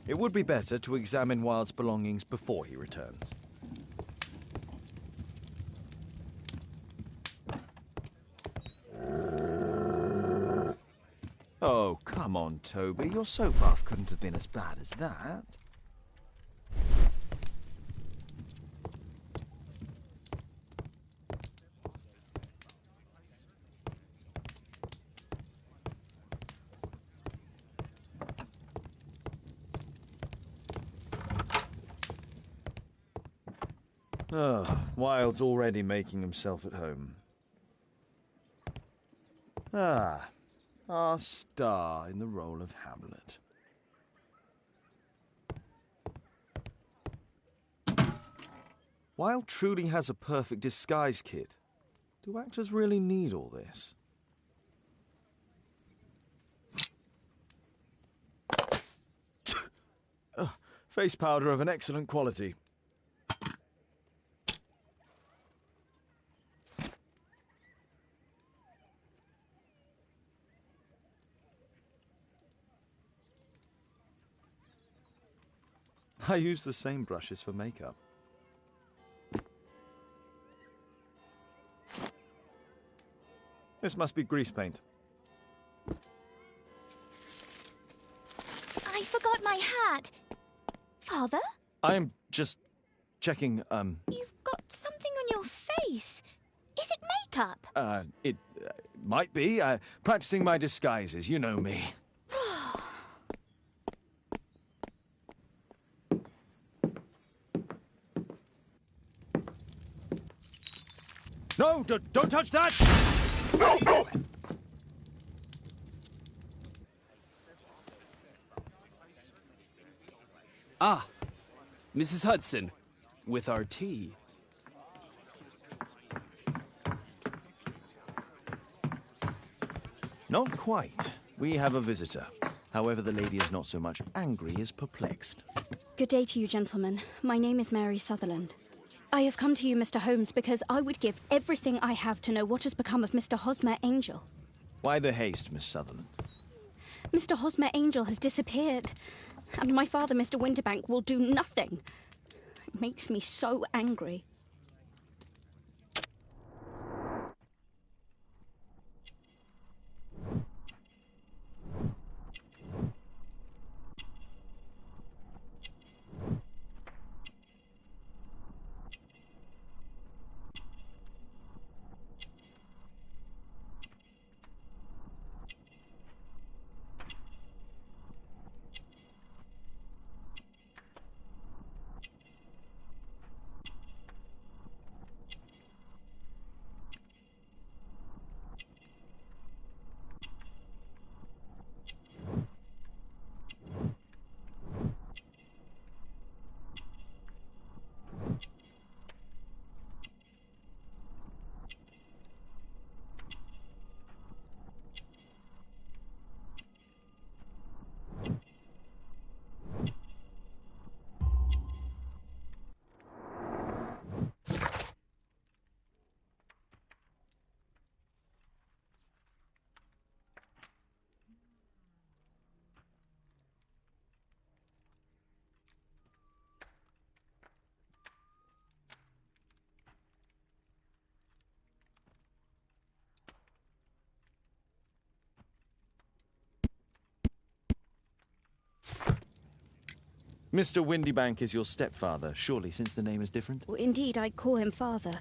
It would be better to examine Wilde's belongings before he returns. Oh, come on, Toby. Your soap bath couldn't have been as bad as that. Oh, Wilde's already making himself at home. Ah, our star in the role of Hamlet. Wilde truly has a perfect disguise kit. Do actors really need all this? Face powder of an excellent quality. I use the same brushes for makeup. This must be grease paint. I forgot my hat. Father? I'm just checking, You've got something on your face. Is it makeup? It might be. Practicing my disguises, you know me. No, don't touch that! No! Ah, Mrs. Hudson, with our tea. Not quite. We have a visitor. However, the lady is not so much angry as perplexed. Good day to you, gentlemen. My name is Mary Sutherland. I have come to you, Mr. Holmes, because I would give everything I have to know what has become of Mr. Hosmer Angel. Why the haste, Miss Sutherland? Mr. Hosmer Angel has disappeared, and my father, Mr. Winterbank, will do nothing. It makes me so angry. Mr. Windybank is your stepfather, surely, since the name is different? Well, indeed, I call him father,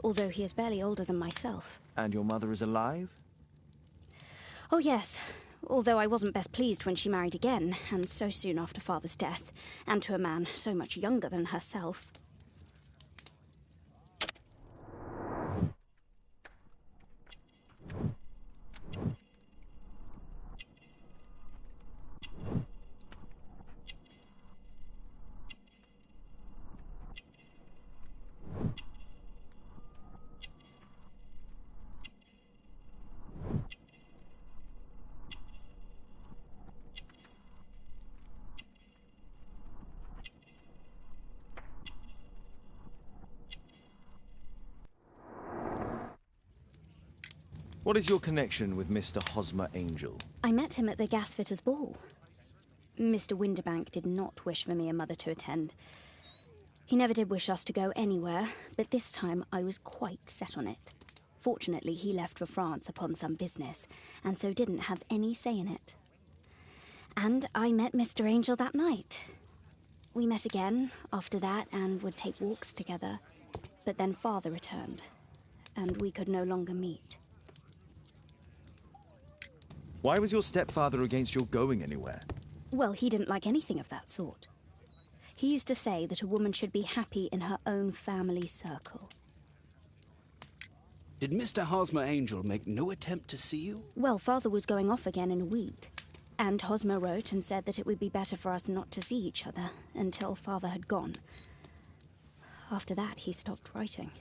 although he is barely older than myself. And your mother is alive? Oh, yes, although I wasn't best pleased when she married again, and so soon after father's death, and to a man so much younger than herself. What is your connection with Mr. Hosmer Angel? I met him at the gasfitter's ball. Mr. Winterbank did not wish for me and Mother to attend. He never did wish us to go anywhere, but this time I was quite set on it. Fortunately, he left for France upon some business, and so didn't have any say in it. And I met Mr. Angel that night. We met again after that and would take walks together. But then Father returned, and we could no longer meet. Why was your stepfather against your going anywhere? Well, he didn't like anything of that sort. He used to say that a woman should be happy in her own family circle. Did Mr. Hosmer Angel make no attempt to see you? Well, Father was going off again in a week, and Hosmer wrote and said that it would be better for us not to see each other until Father had gone. After that, he stopped writing.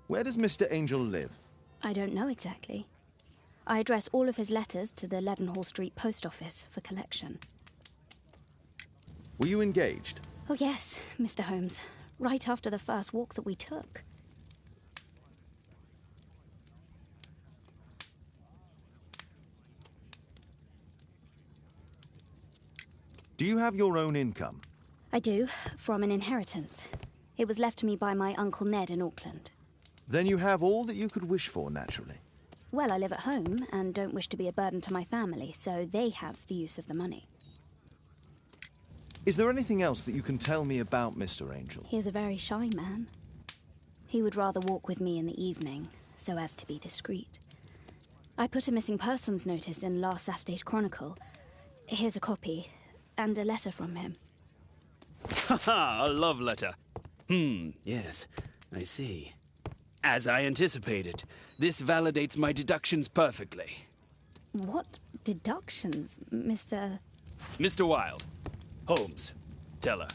Where does Mr. Angel live? I don't know exactly. I address all of his letters to the Leadenhall Street post office for collection. Were you engaged? Oh yes, Mr. Holmes. Right after the first walk that we took. Do you have your own income? I do, from an inheritance. It was left to me by my Uncle Ned in Auckland. Then you have all that you could wish for, naturally. Well, I live at home and don't wish to be a burden to my family, so they have the use of the money. Is there anything else that you can tell me about Mr. Angel? He is a very shy man. He would rather walk with me in the evening, so as to be discreet. I put a missing persons notice in last Saturday's Chronicle. Here's a copy, and a letter from him. Haha, a love letter. Yes, I see. As I anticipated, this validates my deductions perfectly. What deductions, Mr. Mr. Wilde. Holmes, tell her.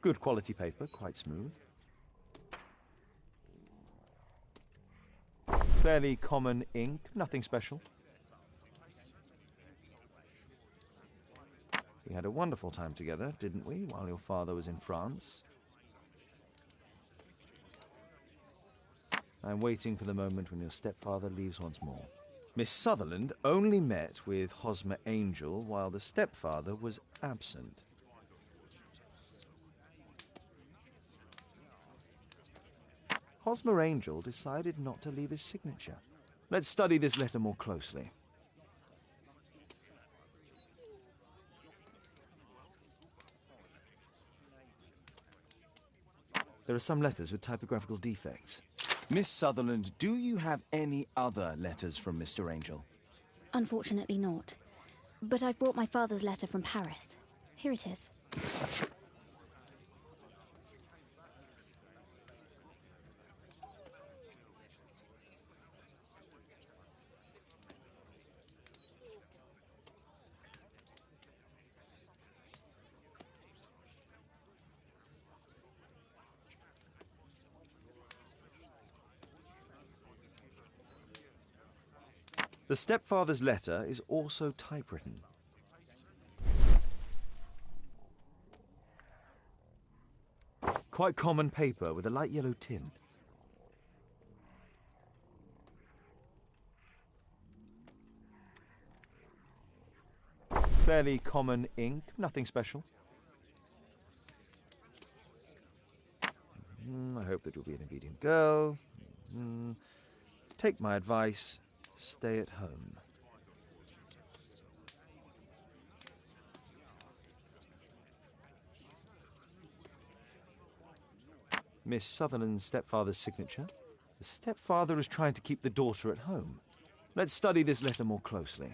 Good quality paper, quite smooth. Fairly common ink, nothing special. We had a wonderful time together, didn't we, while your father was in France? I'm waiting for the moment when your stepfather leaves once more. Miss Sutherland only met with Hosmer Angel while the stepfather was absent. Hosmer Angel decided not to leave his signature. Let's study this letter more closely. There are some letters with typographical defects. Miss Sutherland, do you have any other letters from Mr. Angel? Unfortunately not. But I've brought my father's letter from Paris. Here it is. The stepfather's letter is also typewritten. Quite common paper with a light yellow tint. Fairly common ink, nothing special. I hope that you'll be an obedient girl. Take my advice, stay at home. Miss Sutherland's stepfather's signature. The stepfather is trying to keep the daughter at home. Let's study this letter more closely.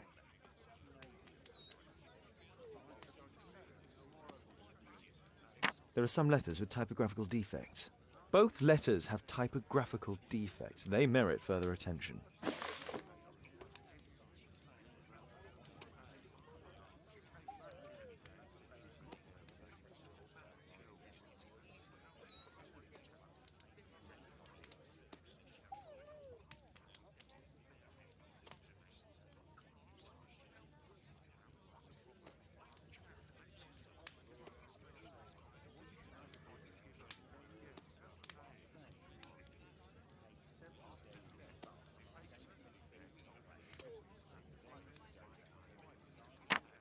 There are some letters with typographical defects. Both letters have typographical defects. They merit further attention.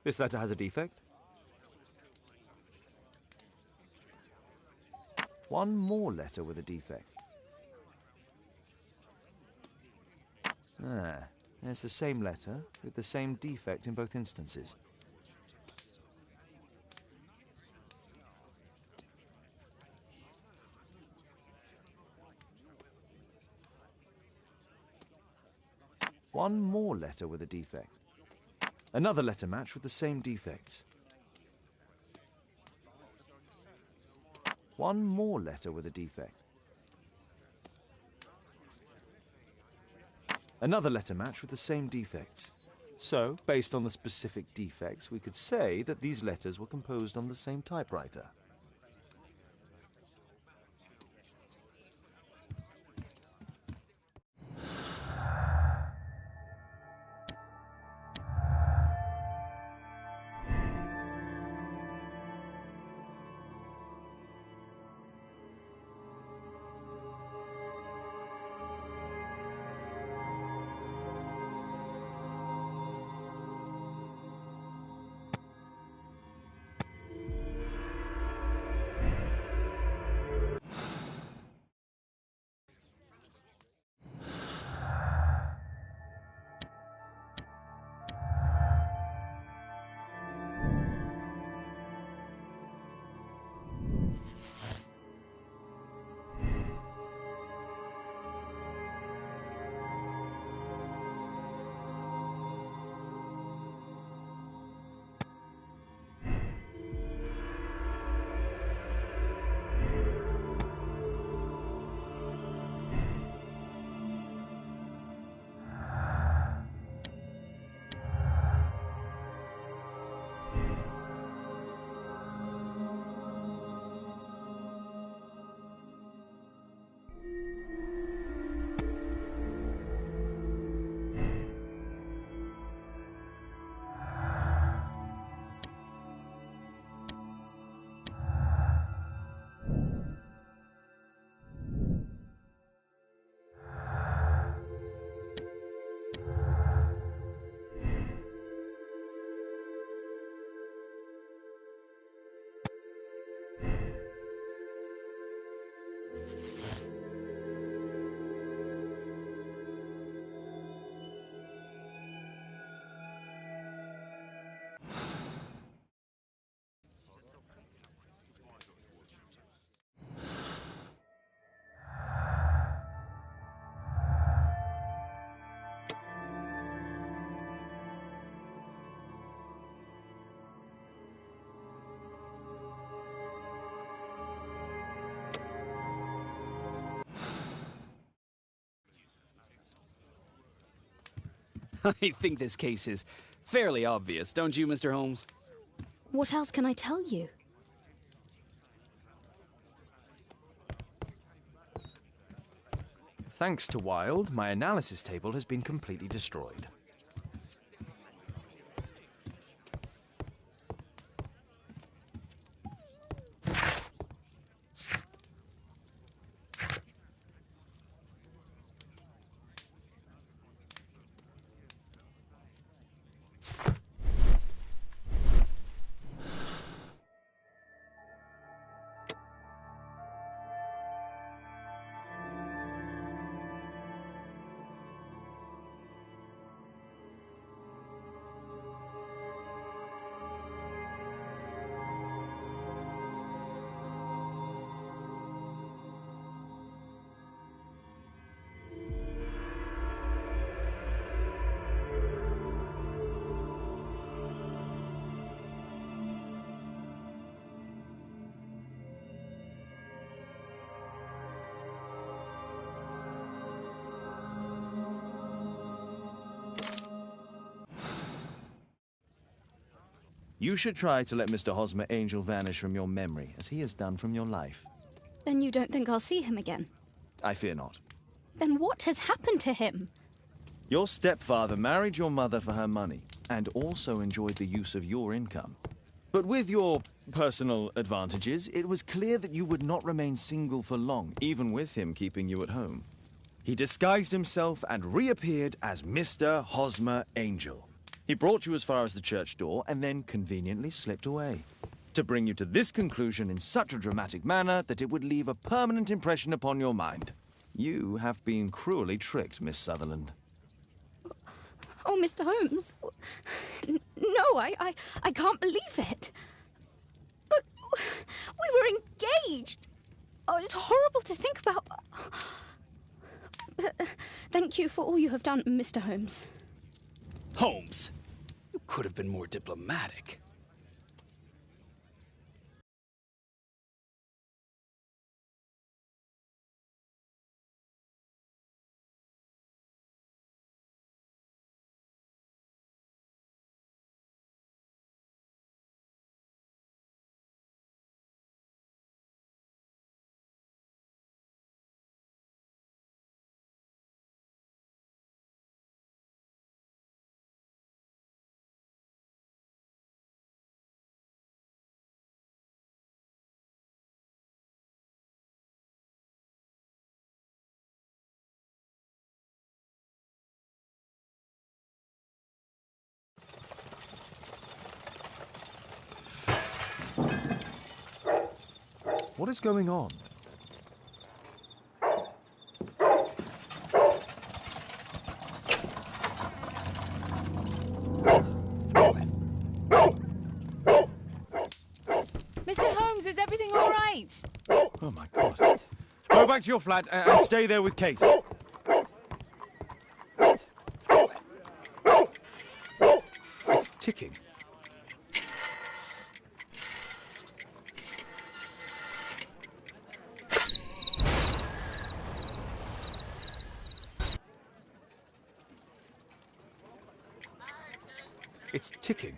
This letter has a defect. One more letter with a defect. It's the same letter with the same defect in both instances. One more letter with a defect. Another letter match with the same defects. One more letter with a defect. Another letter match with the same defects. So, based on the specific defects, we could say that these letters were composed on the same typewriter. I think this case is fairly obvious, don't you, Mr. Holmes? What else can I tell you? Thanks to Wilde, my analysis table has been completely destroyed. You should try to let Mr. Hosmer Angel vanish from your memory, as he has done from your life. Then you don't think I'll see him again? I fear not. Then what has happened to him? Your stepfather married your mother for her money, and also enjoyed the use of your income. But with your personal advantages, it was clear that you would not remain single for long, even with him keeping you at home. He disguised himself and reappeared as Mr. Hosmer Angel. He brought you as far as the church door and then conveniently slipped away, to bring you to this conclusion in such a dramatic manner that it would leave a permanent impression upon your mind. You have been cruelly tricked, Miss Sutherland. Oh, Mr. Holmes. No, I can't believe it. But we were engaged. Oh, it's horrible to think about. But thank you for all you have done, Mr. Holmes. Holmes, you could have been more diplomatic. What is going on? Mr. Holmes, is everything all right? Oh my God. Go back to your flat and stay there with Kate. It's ticking. It's ticking.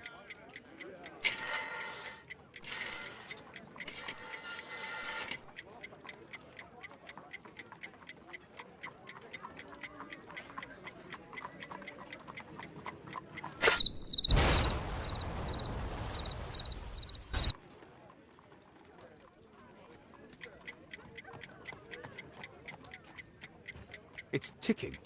It's ticking.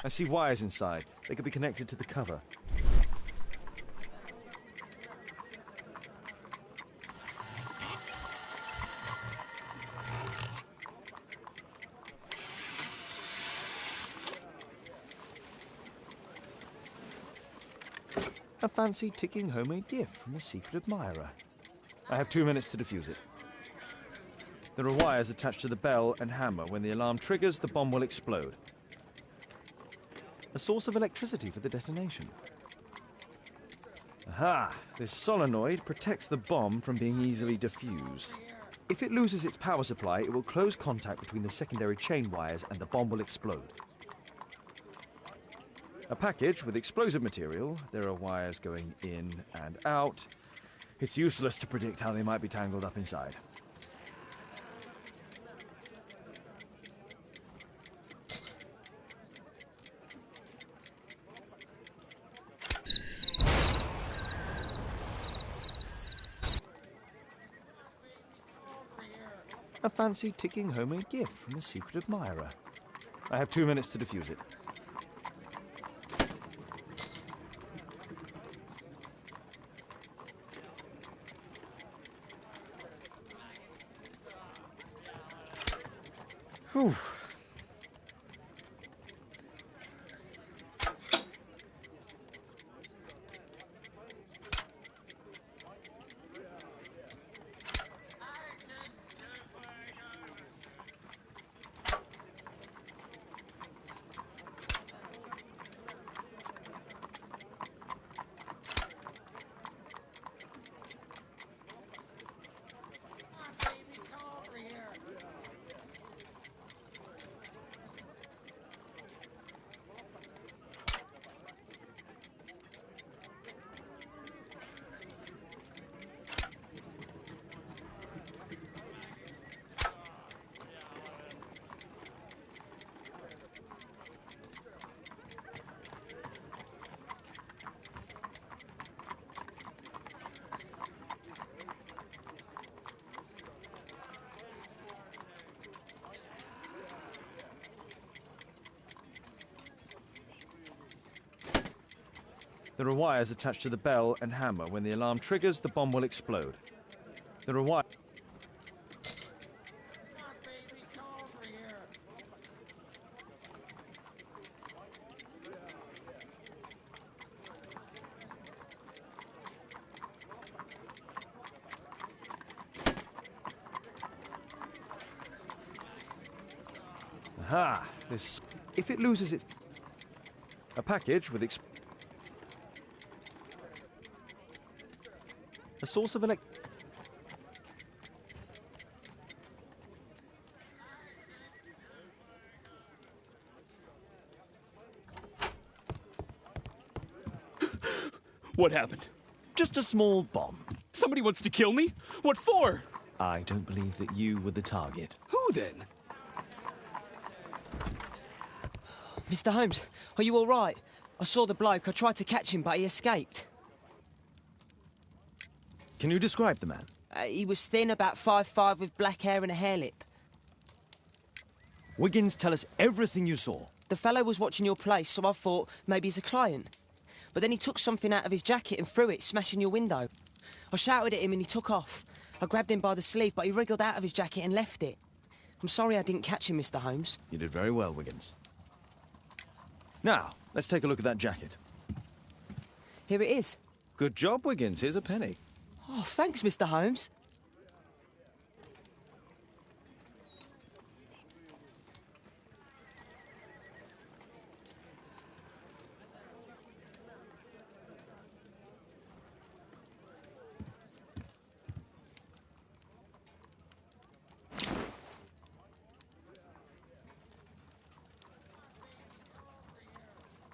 I see wires inside. They could be connected to the cover. A fancy ticking homemade gift from a secret admirer. I have 2 minutes to defuse it. There are wires attached to the bell and hammer. When the alarm triggers, the bomb will explode. A source of electricity for the detonation. Aha! This solenoid protects the bomb from being easily diffused. If it loses its power supply, it will close contact between the secondary chain wires and the bomb will explode. A package with explosive material. There are wires going in and out. It's useless to predict how they might be tangled up inside. A fancy ticking homemade gift from a secret admirer. I have 2 minutes to defuse it. Whew. There are wires attached to the bell and hammer. When the alarm triggers, the bomb will explode. There are wires. Aha! This. If it loses its. A package with. A source of What happened? Just a small bomb. Somebody wants to kill me? What for? I don't believe that you were the target. Who then? Mr. Holmes, are you all right? I saw the bloke. I tried to catch him, but he escaped. Can you describe the man? He was thin, about 5'5", with black hair and a hair lip. Wiggins, tell us everything you saw. The fellow was watching your place, so I thought maybe he's a client. But then he took something out of his jacket and threw it, smashing your window. I shouted at him and he took off. I grabbed him by the sleeve, but he wriggled out of his jacket and left it. I'm sorry I didn't catch him, Mr. Holmes. You did very well, Wiggins. Now, let's take a look at that jacket. Here it is. Good job, Wiggins. Here's a penny. Oh, thanks, Mr. Holmes.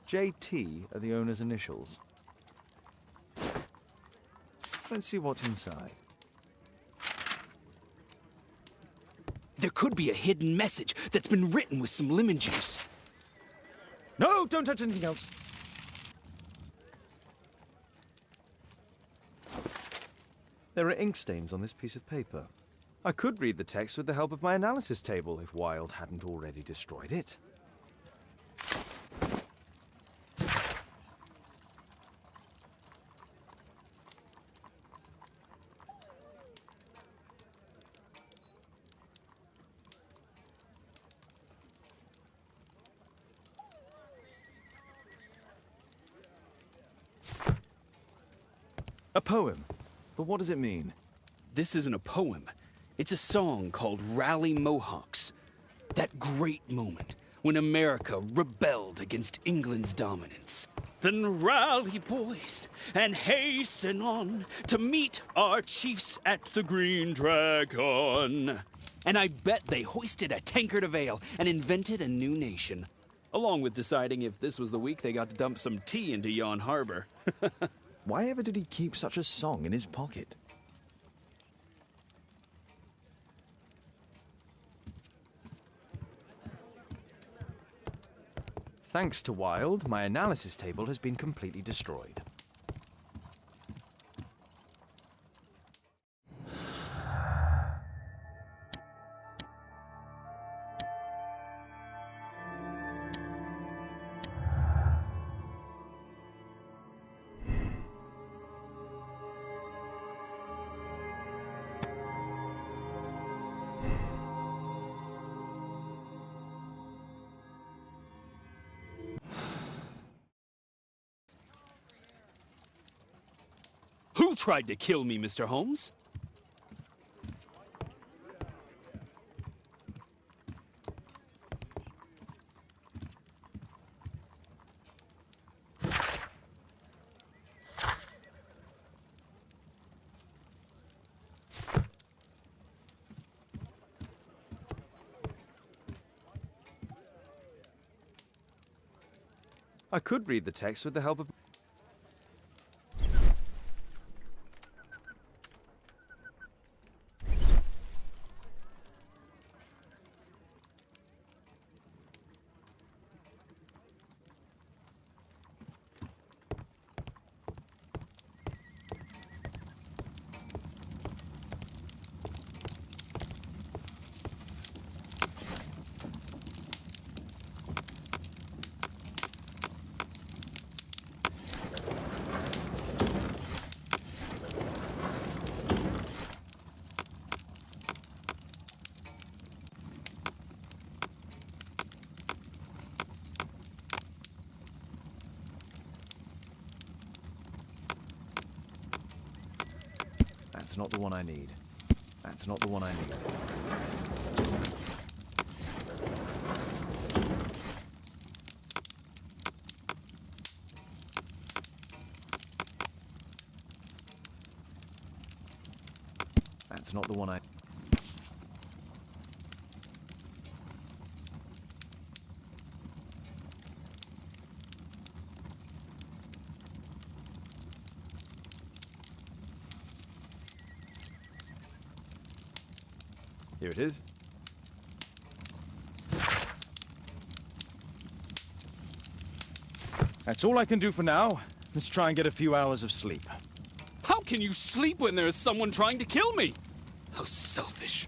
JT are the owner's initials. Let's see what's inside. There could be a hidden message that's been written with some lemon juice. No, don't touch anything else. There are ink stains on this piece of paper. I could read the text with the help of my analysis table if Wilde hadn't already destroyed it. A poem. But what does it mean? This isn't a poem. It's a song called Rally Mohawks. That great moment when America rebelled against England's dominance. Then rally, boys, and hasten on to meet our chiefs at the Green Dragon. And I bet they hoisted a tankard of ale and invented a new nation. Along with deciding if this was the week they got to dump some tea into Yon Harbor. Why ever did he keep such a song in his pocket? Thanks to Wilde, my analysis table has been completely destroyed. Who tried to kill me, Mr. Holmes? I could read the text with the help of... That's not the one I need. That's not the one I need. That's not the one I... Here it is. That's all I can do for now. Let's try and get a few hours of sleep. How can you sleep when there is someone trying to kill me? How selfish.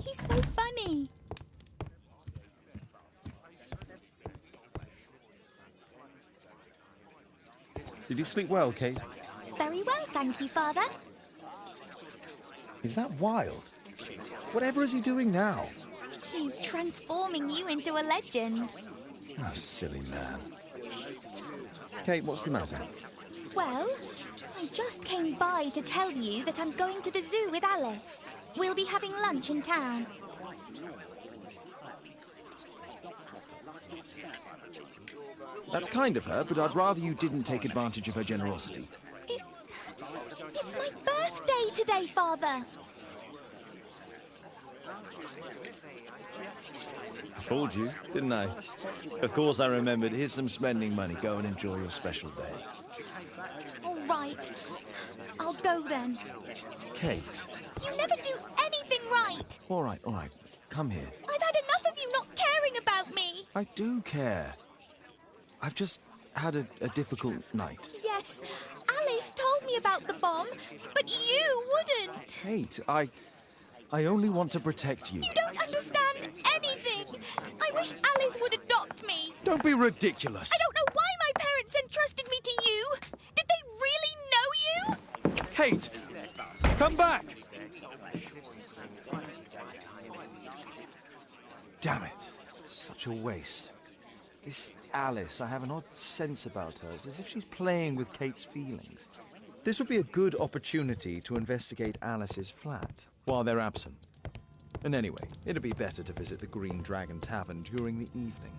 He's so funny. Did you sleep well, Kate? Very well, thank you, Father. Is that wild? Whatever is he doing now? He's transforming you into a legend. Oh, silly man. Kate, what's the matter? Well, I just came by to tell you that I'm going to the zoo with Alice. We'll be having lunch in town. That's kind of her, but I'd rather you didn't take advantage of her generosity. It's my birthday today, Father. I fooled you, didn't I? Of course I remembered. Here's some spending money. Go and enjoy your special day. All right. I'll go then. Kate. You never do anything right. All right. Come here. I've had enough of you not caring about me. I do care. I've just had a difficult night. Yes, Alice told me about the bomb, but you wouldn't. Kate, I only want to protect you. You don't understand anything. I wish Alice would adopt me. Don't be ridiculous. I don't know why my parents entrusted me to you. Did they really know you? Kate, come back. Damn it. Such a waste. This Alice, I have an odd sense about her. It's as if she's playing with Kate's feelings. This would be a good opportunity to investigate Alice's flat while they're absent. And anyway, it'd be better to visit the Green Dragon Tavern during the evening.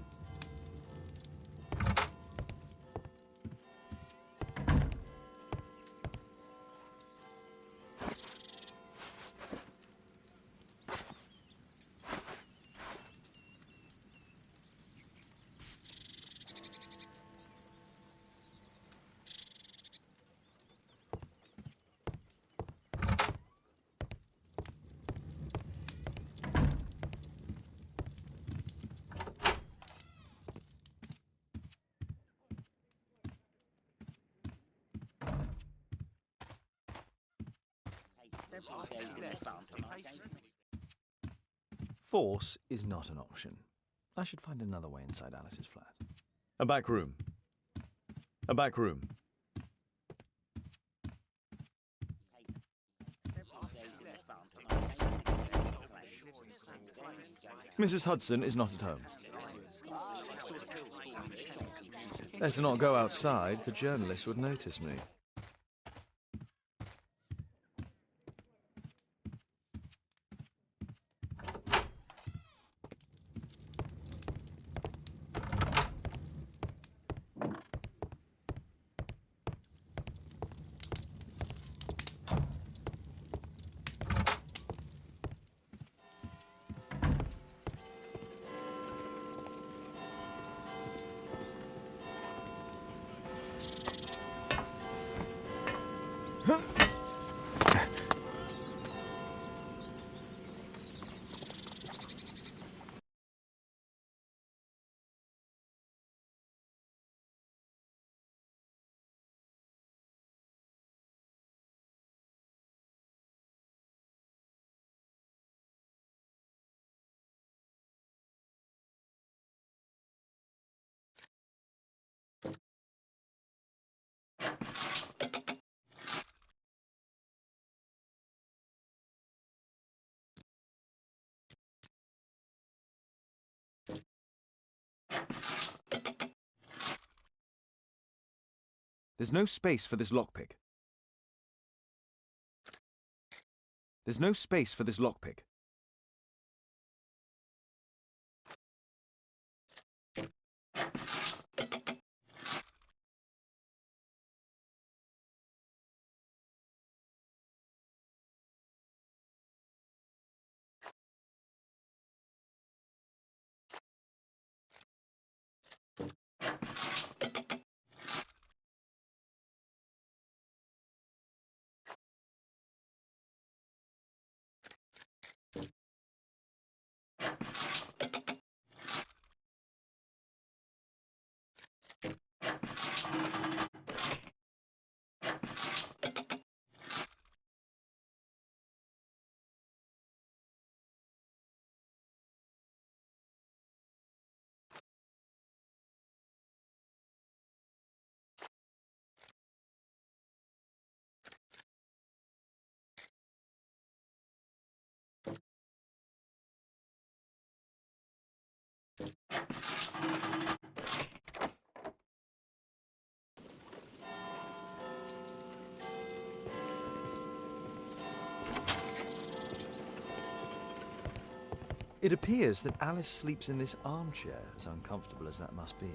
Force is not an option. I should find another way inside Alice's flat. A back room. A back room. Mrs. Hudson is not at home. Better not go outside. The journalists would notice me. There's no space for this lockpick. There's no space for this lockpick. It appears that Alice sleeps in this armchair, as uncomfortable as that must be.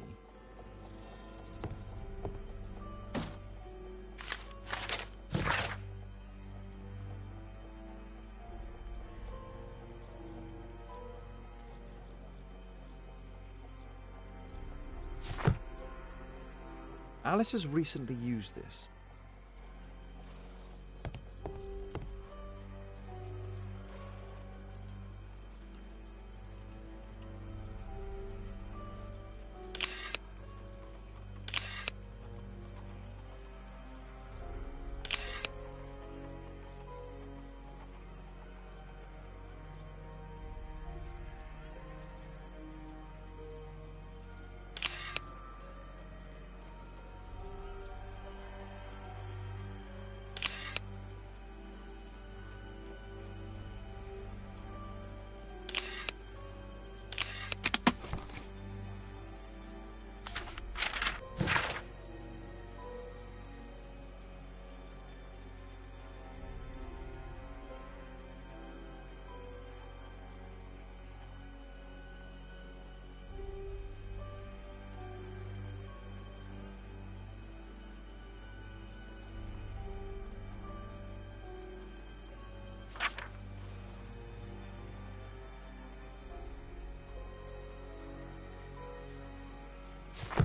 Alice has recently used this.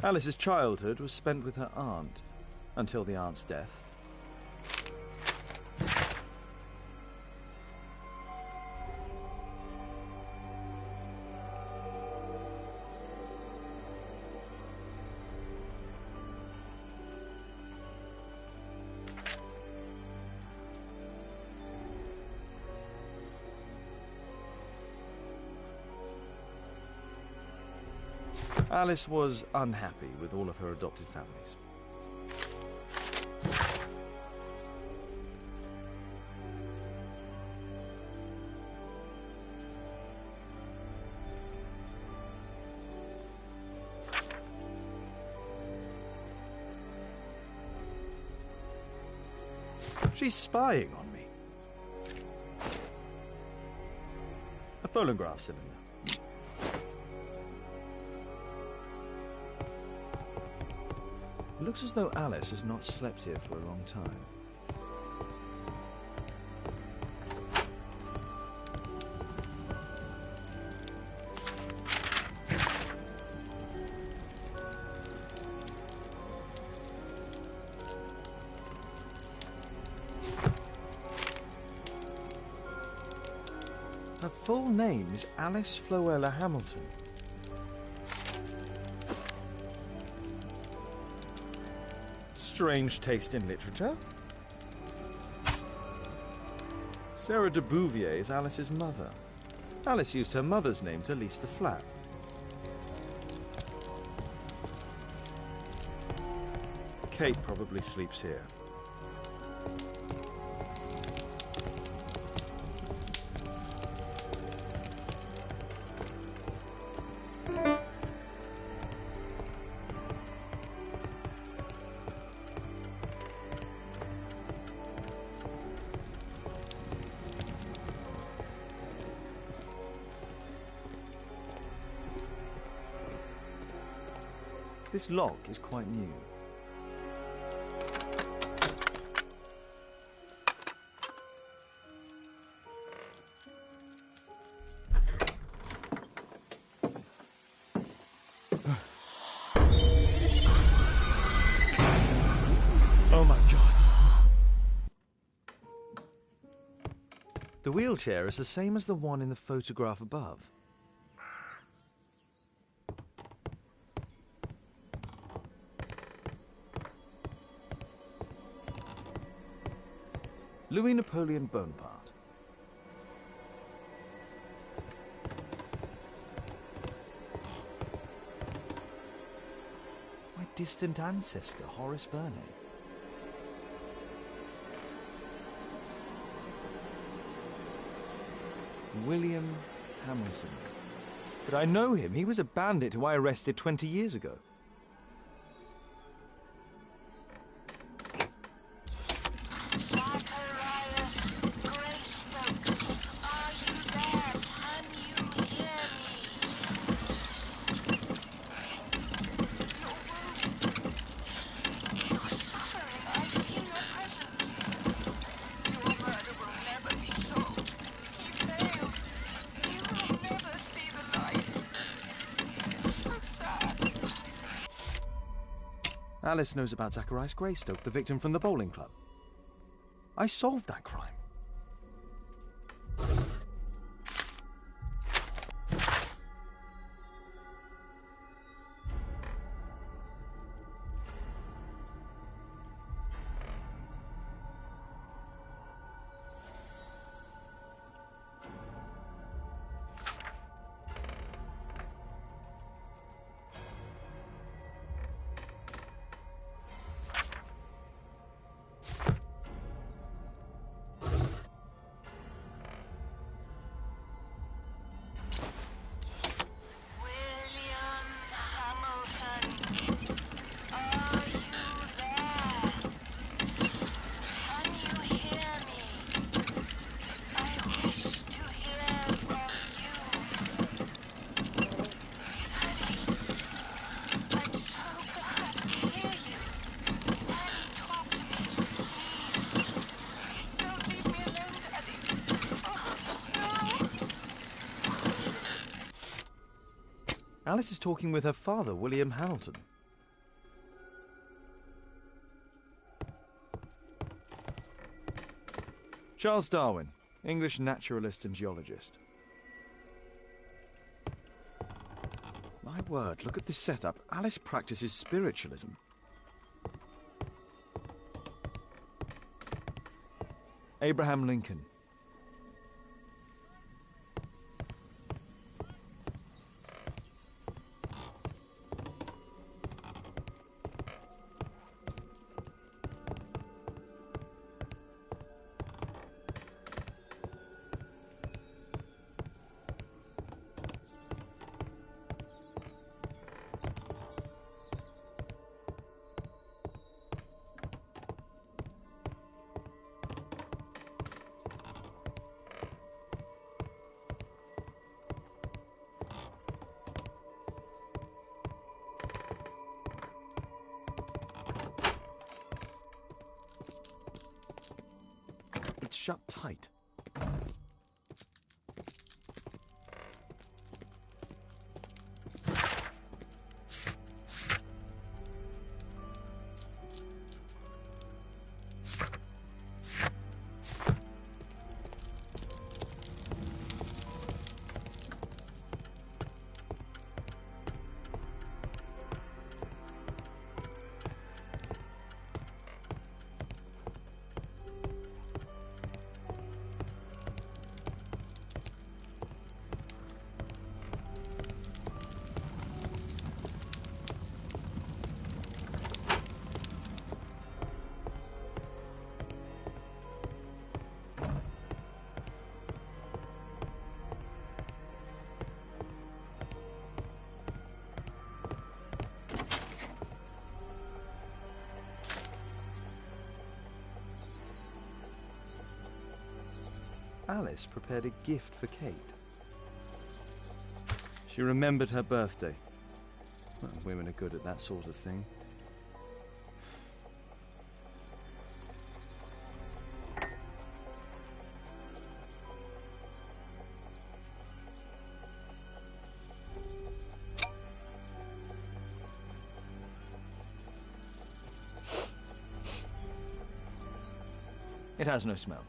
Alice's childhood was spent with her aunt, until the aunt's death. Alice was unhappy with all of her adopted families. She's spying on me. A phonograph cylinder. It looks as though Alice has not slept here for a long time. Her full name is Alice Floella Hamilton. Strange taste in literature. Sarah de Bouvier is Alice's mother. Alice used her mother's name to lease the flat. Kate probably sleeps here. This lock is quite new. Oh my God. The wheelchair is the same as the one in the photograph above. Louis Napoleon Bonaparte. It's my distant ancestor, Horace Verne. William Hamilton. But I know him. He was a bandit who I arrested 20 years ago. Alice knows about Zacharias Greystoke, the victim from the bowling club. I solved that crime. Alice is talking with her father, William Hamilton. Charles Darwin, English naturalist and geologist. My word, look at this setup. Alice practices spiritualism. Abraham Lincoln. shut tight. Alice prepared a gift for Kate. She remembered her birthday. Well, women are good at that sort of thing. It has no smell.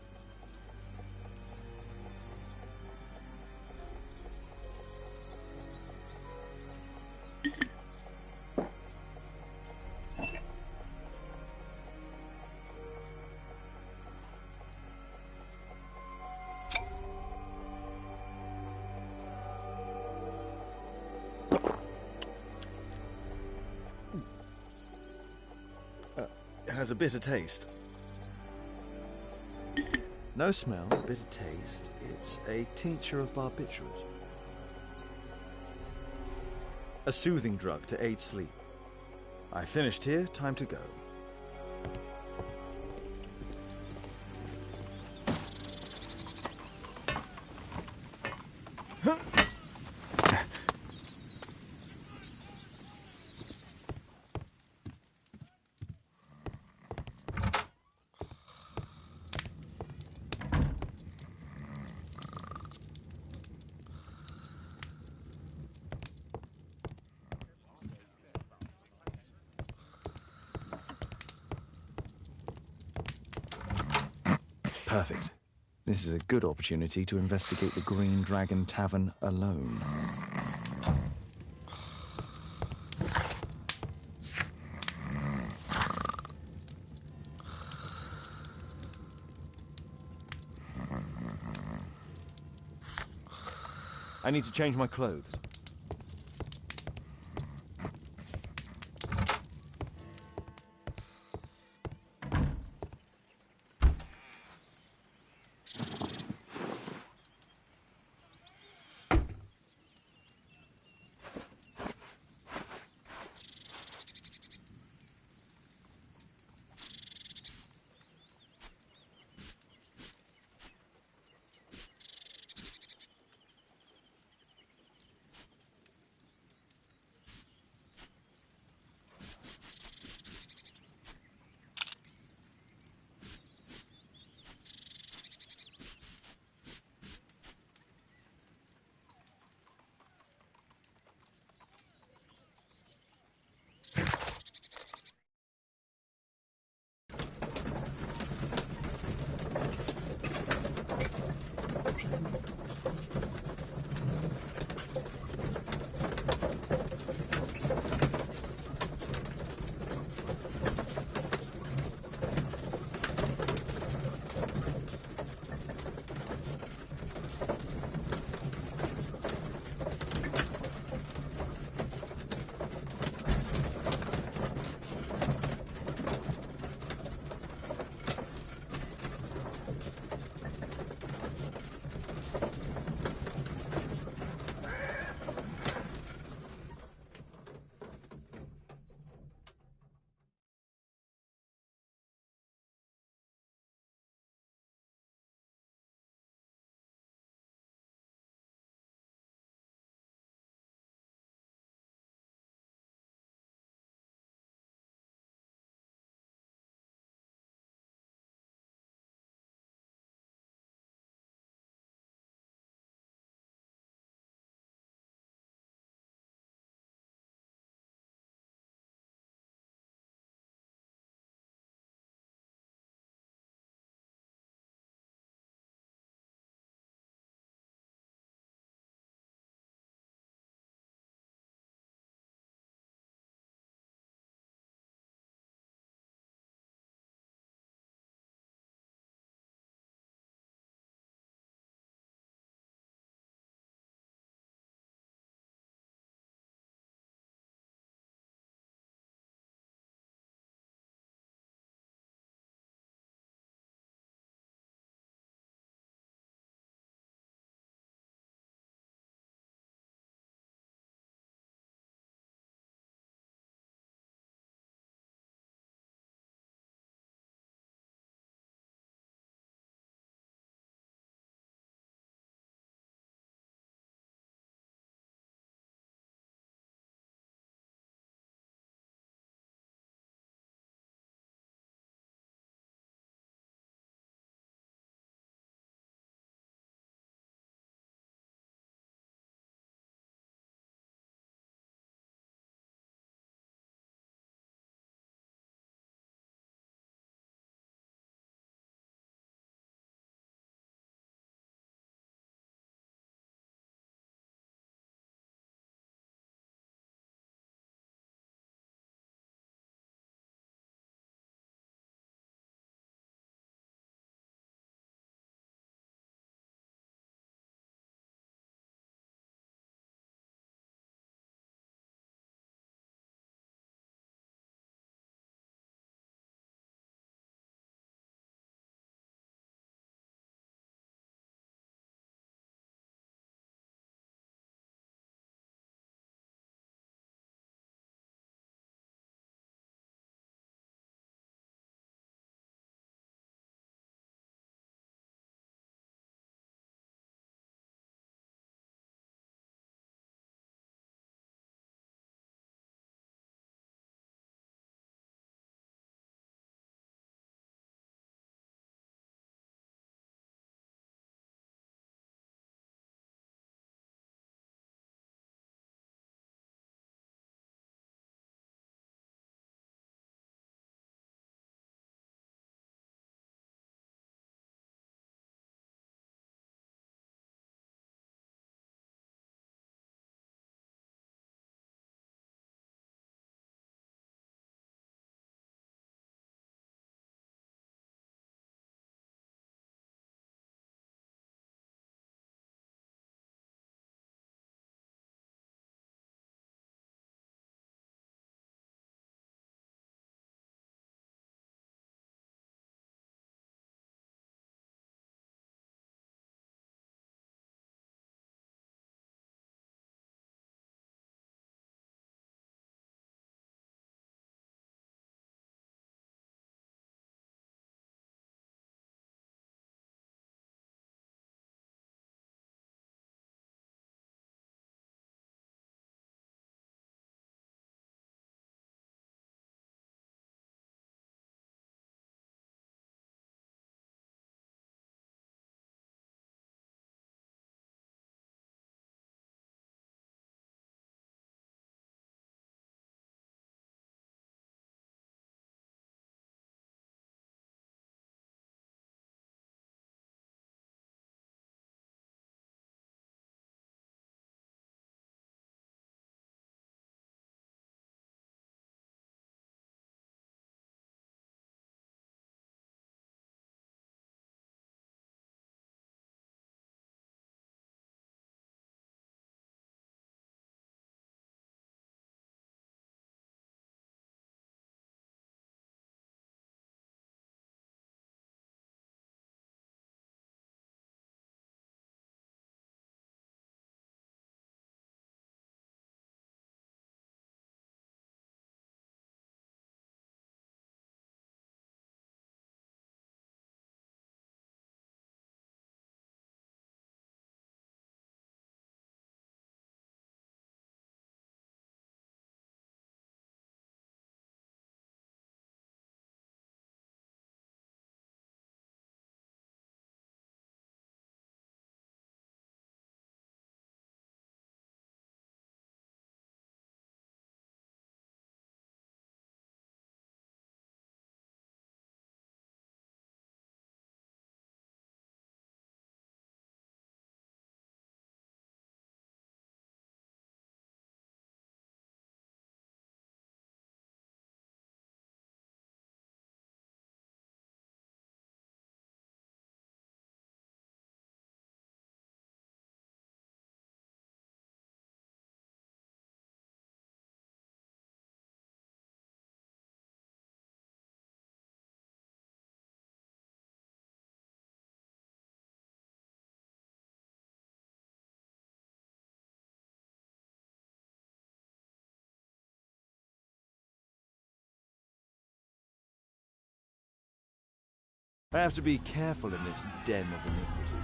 It has a bitter taste. No smell, bitter taste. It's a tincture of barbiturate. A soothing drug to aid sleep. I finished here, time to go. Perfect. This is a good opportunity to investigate the Green Dragon Tavern alone. I need to change my clothes. I have to be careful in this den of iniquity.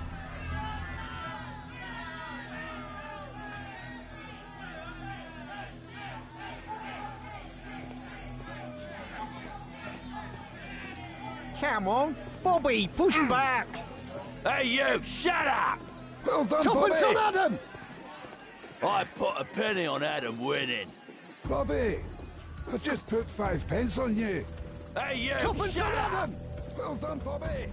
Come on, Bobby, push back. Hey, you, shut up! Well done, Bobby. On Adam. I put a penny on Adam winning. Bobby, I just put 5 pence on you. Hey, you, Tuppence shut on up! Adam. Well done, Bobby.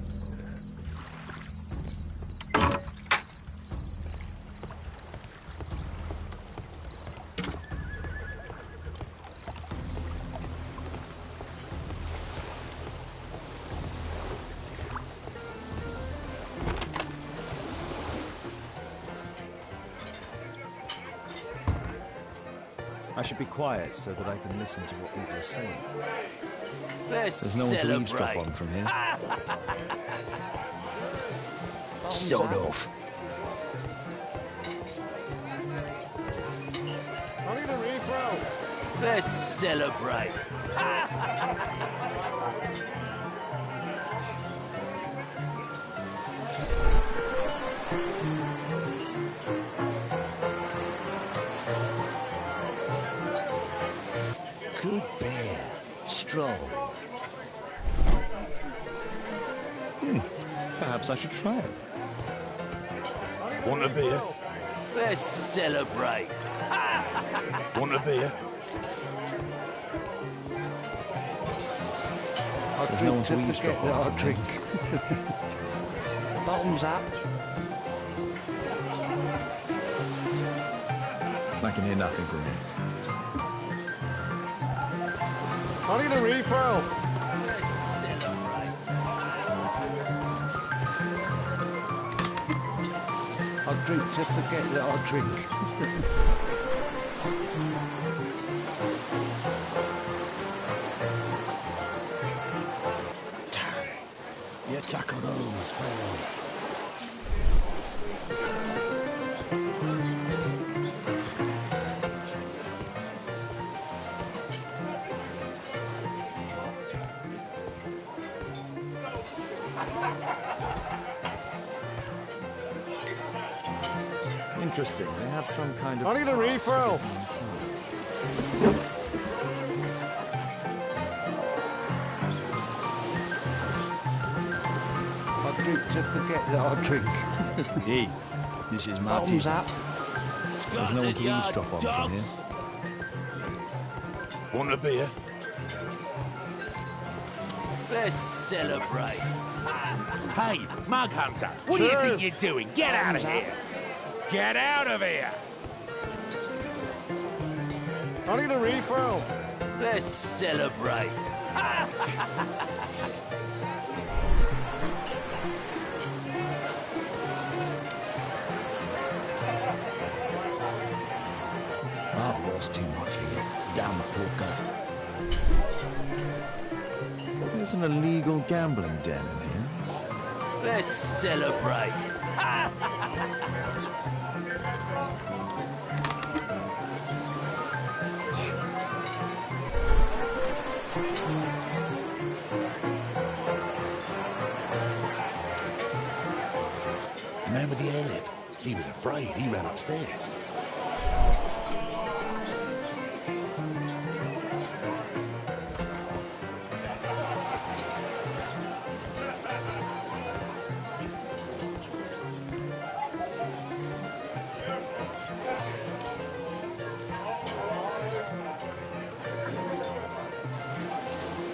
I should be quiet so that I can listen to what people are saying. Let's There's no one to celebrate. eavesdrop on from here. Sod off. I need a refill. Let's celebrate. Good beer. Strong. Perhaps I should try it. Want a beer? Let's celebrate. Want a beer? There's no one to eavesdrop on from here. Bottoms up. I can hear nothing from here. I need a refill. Let's celebrate. I drink to forget that I drink. Your tackle home's failed. Interesting. They have some kind of. I need a pass for refill. getting inside. I drink to forget that I drink. Hey, this is my Bottoms tea. up. There's no one to eavesdrop on from here. Want a beer? Let's celebrate. Hey, Mug Hunter, what do you think you're doing? Get out of here! Get out of here! I need a refill. Let's celebrate. I've lost too much here. Down the poker. There's an illegal gambling den in here. Let's celebrate. The man with the air lip. He was afraid. He ran upstairs.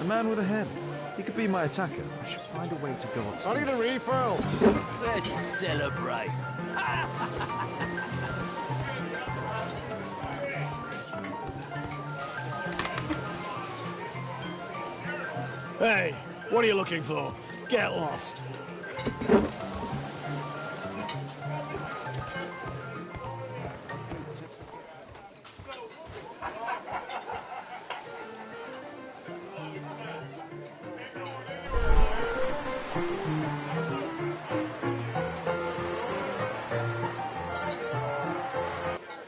The man with a head. He could be my attacker. I should find a way to go I upstairs. need a refill. Let's celebrate. Hey, what are you looking for? Get lost.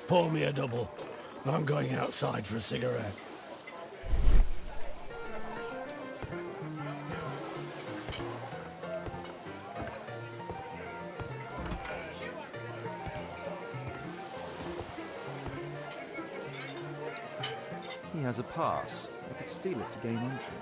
Pour me a double. I'm going outside for a cigarette. He has a pass. I could steal it to gain entry.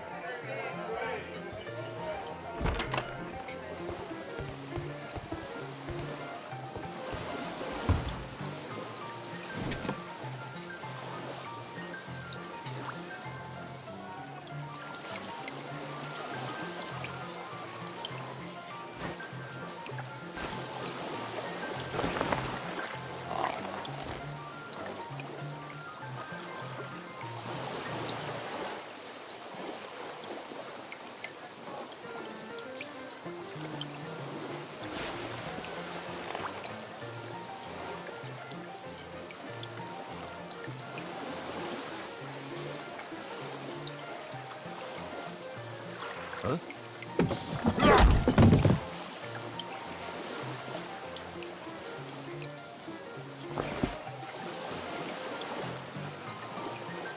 Huh?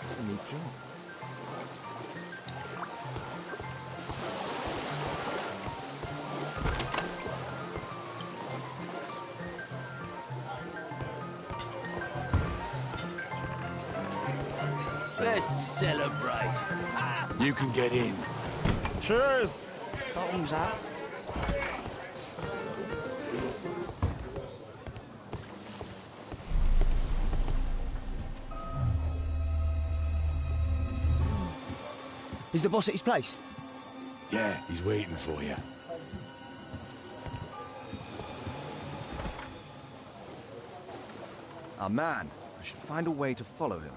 A new job. Let's celebrate. You can get in. Cheers! Bottoms up. Is the boss at his place? Yeah, he's waiting for you. Our man. I should find a way to follow him.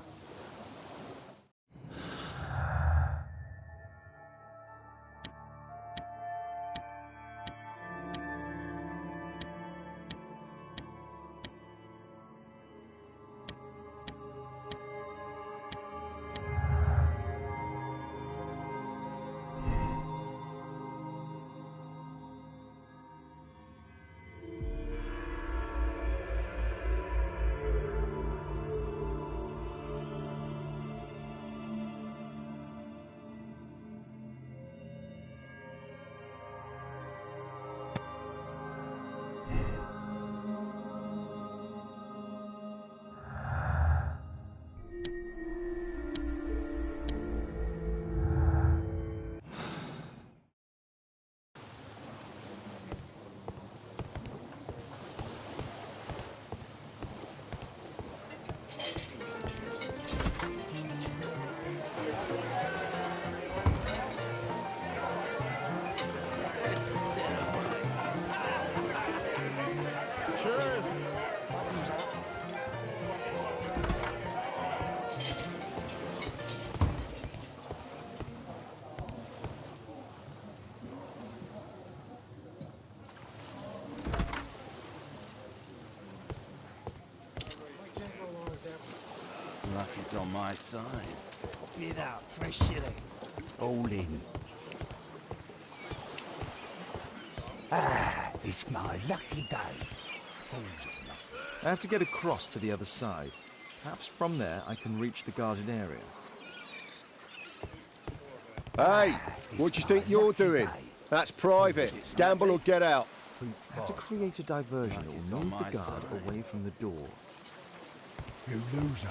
Luck is on my side. Bid out for a shilling. All in. It's my lucky day. I have to get across to the other side. Perhaps from there I can reach the guarded area. Hey, what do you think you're doing? That's private. Gamble or get out. I have to create a diversion that will move the guard away from the door. You loser.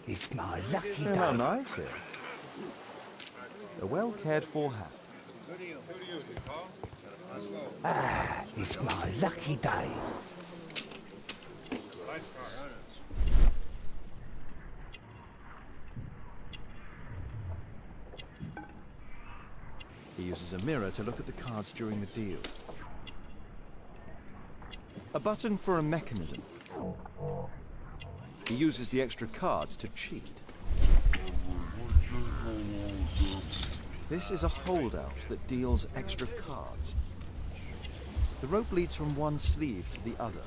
It's my lucky How nice here. A well cared for hat. It's my lucky day. He uses a mirror to look at the cards during the deal. A button for a mechanism. He uses the extra cards to cheat. This is a holdout that deals extra cards. The rope leads from one sleeve to the other.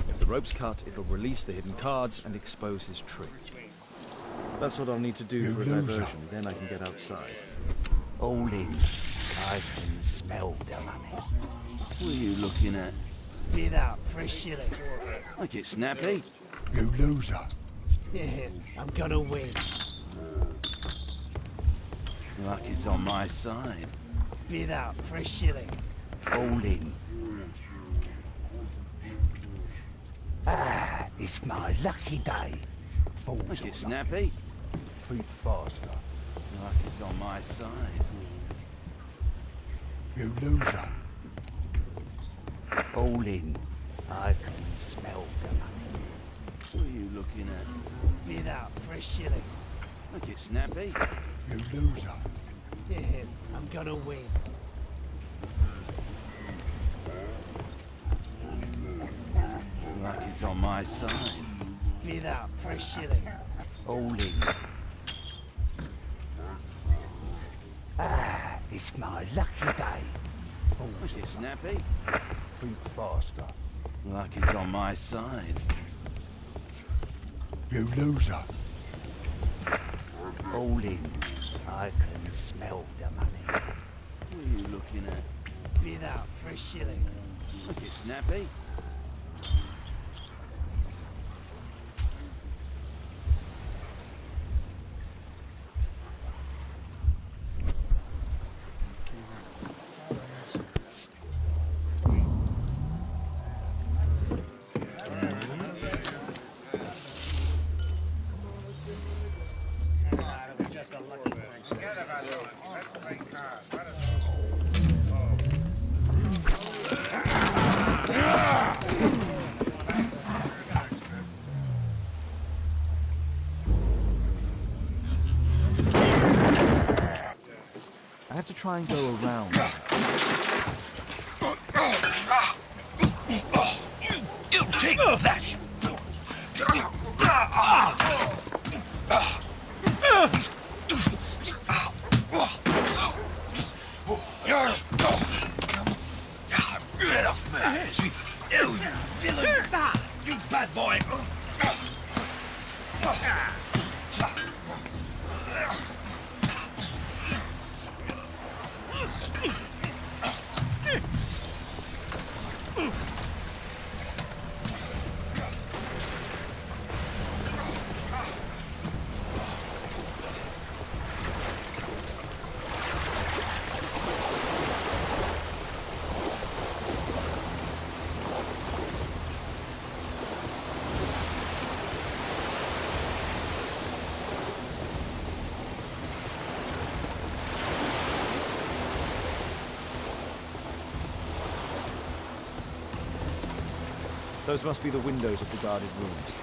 If the rope's cut, it'll release the hidden cards and expose his trick. That's what I'll need to do for a diversion, then I can get outside. All in. I can smell the money. What are you looking at? Bid out for a shilling. Make it snappy. You loser. Yeah, I'm gonna win. Luck is on my side. Bid out for a shilling. All in. It's my lucky day. Fools Look, are it's snappy. Think faster. Like it's on my side. You loser. All in. I can smell the money. What are you looking at? Bid out for a shilling. Look, it's snappy. You loser. Yeah, I'm gonna win. Like it's on my side. Bid out for a shilling. All in. It's my lucky day. Fools Look, it's snappy. Think faster. Like it's on my side. You loser. All in. I can smell the money. What are you looking at? Bid out for a shilling. Look, it's snappy. I have to try and go around. You take that! Get off me! You villain! You bad boy! Those must be the windows of the guarded rooms.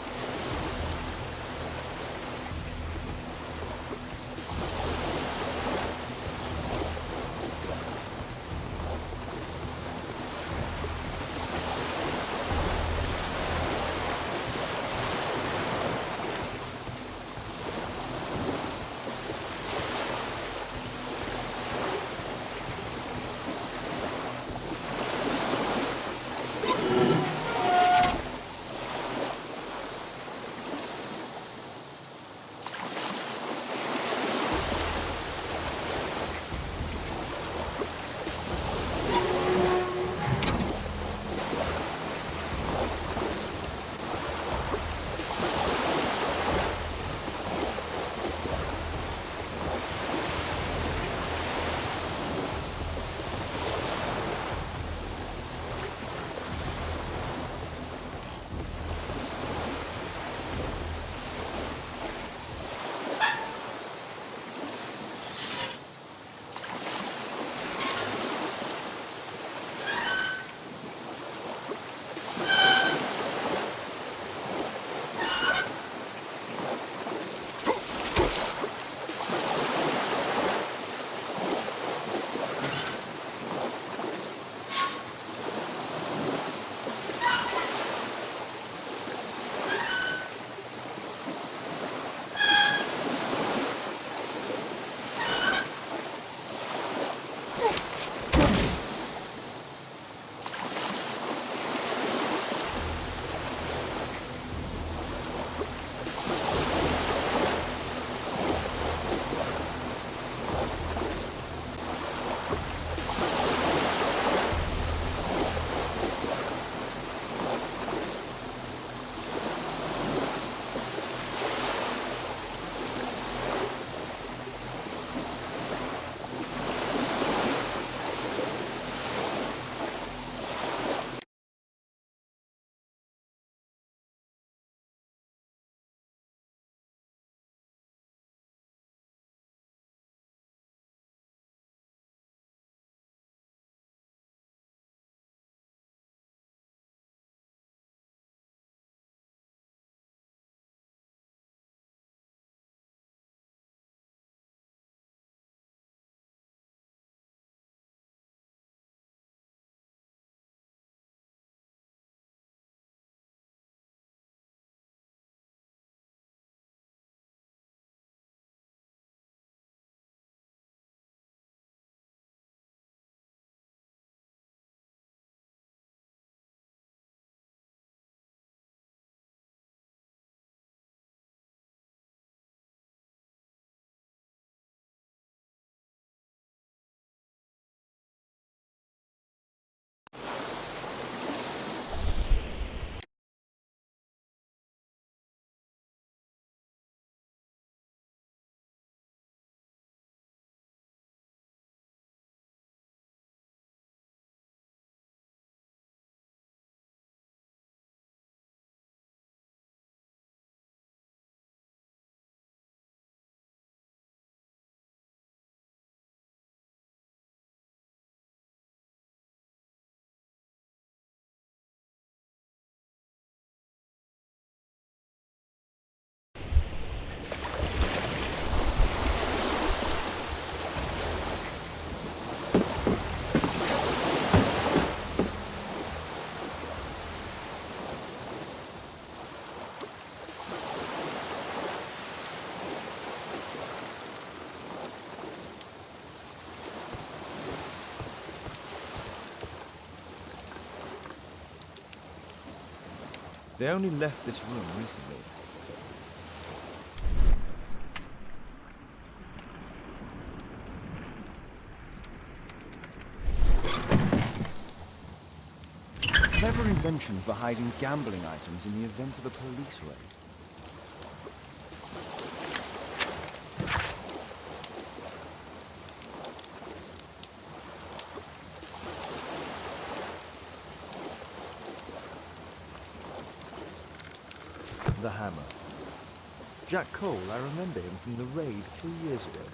They only left this room recently. Clever invention for hiding gambling items in the event of a police raid. The hammer. Jack Cole, I remember him from the raid 3 years ago.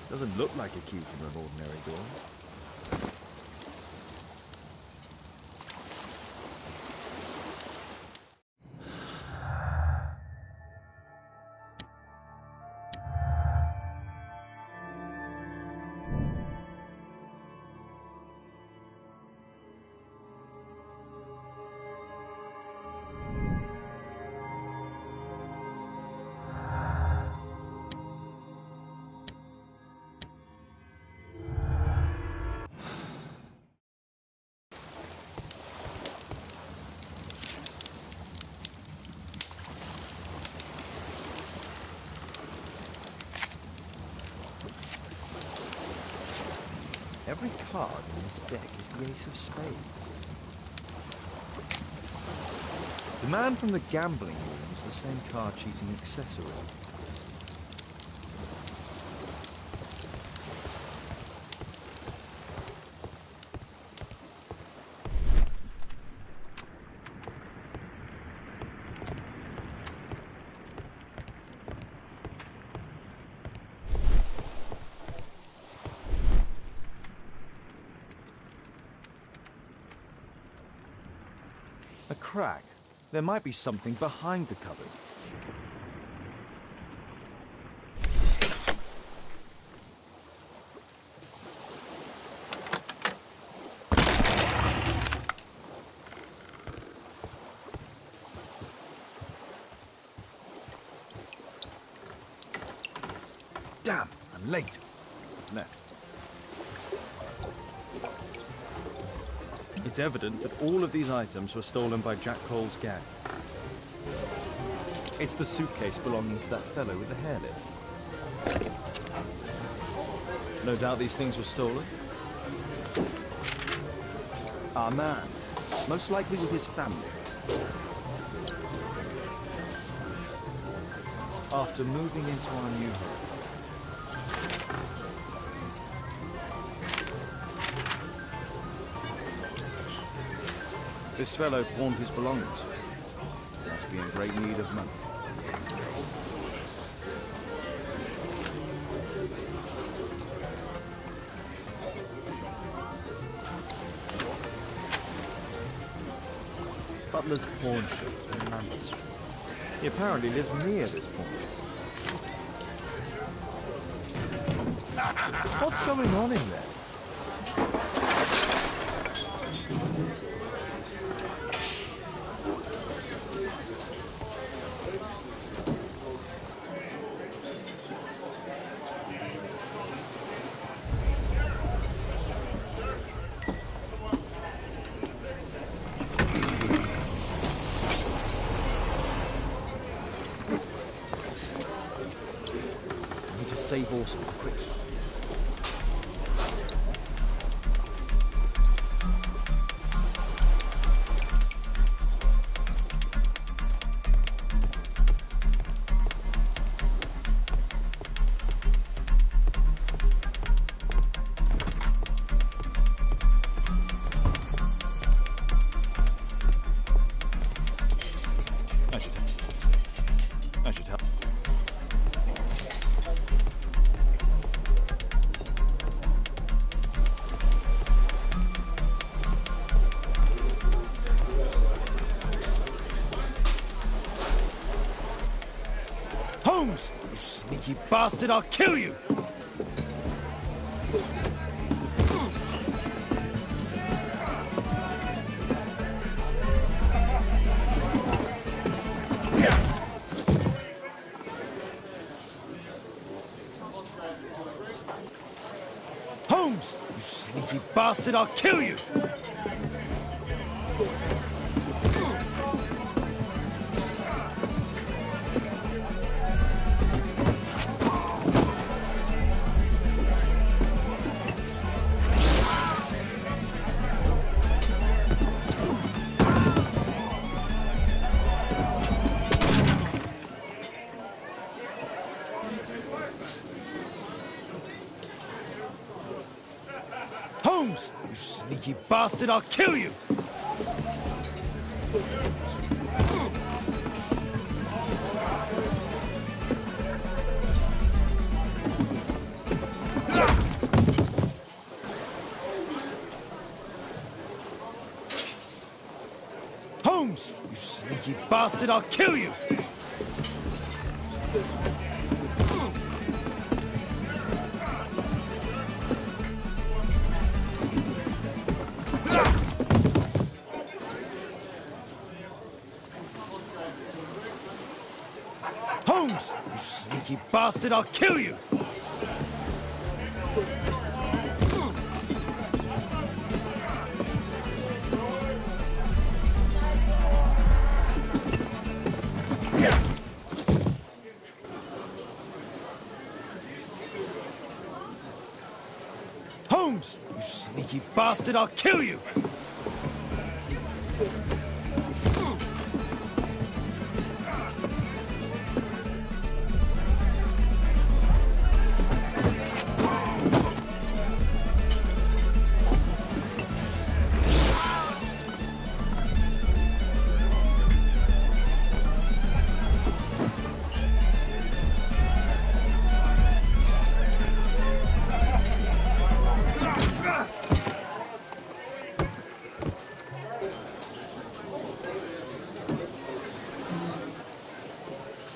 Doesn't look like a key from an ordinary door. Every card in this deck is the ace of spades. The man from the gambling room is the same card-cheating accessory. A crack. There might be something behind the cupboard. Damn, I'm late. Left. It's evident that all of these items were stolen by Jack Cole's gang. It's the suitcase belonging to that fellow with the hairlip. No doubt these things were stolen. Our man, most likely with his family. After moving into our new home. This fellow pawned his belongings. Must be in great need of money. Butler's pawn shop in Lambeth Street. He apparently lives near this pawn shop. What's going on in there? Save Orson quick. I should help. Holmes! You sneaky bastard, I'll kill you! Holmes! You sneaky bastard, I'll kill you! Holmes! You sneaky bastard, I'll kill you! Holmes! You sneaky bastard, I'll kill you! Holmes! You sneaky bastard, I'll kill you! Holmes! You sneaky bastard, I'll kill you!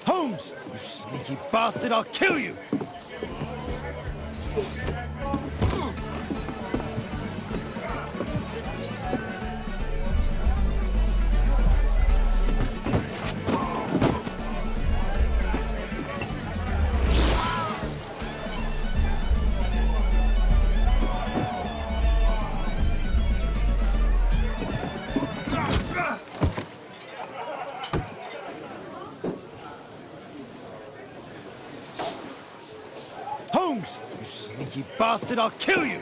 Holmes! You sneaky bastard, I'll kill you! Holmes! You sneaky bastard, I'll kill you!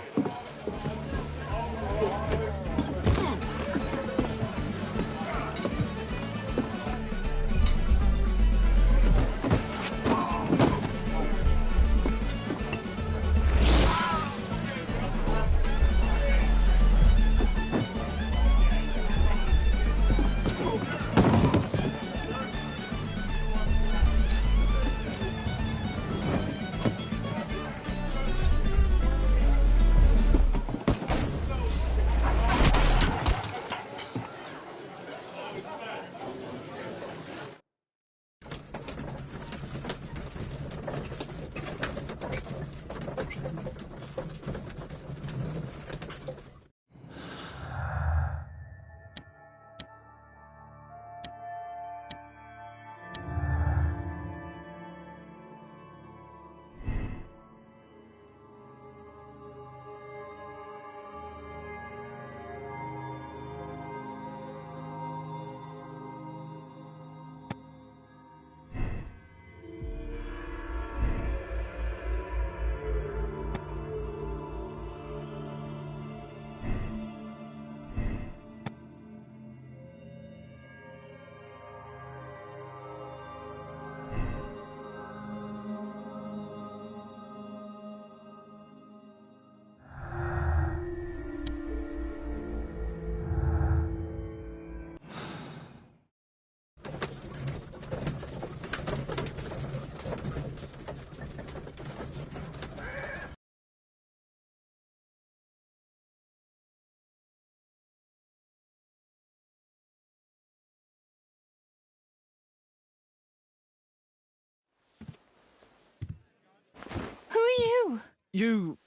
Who are you?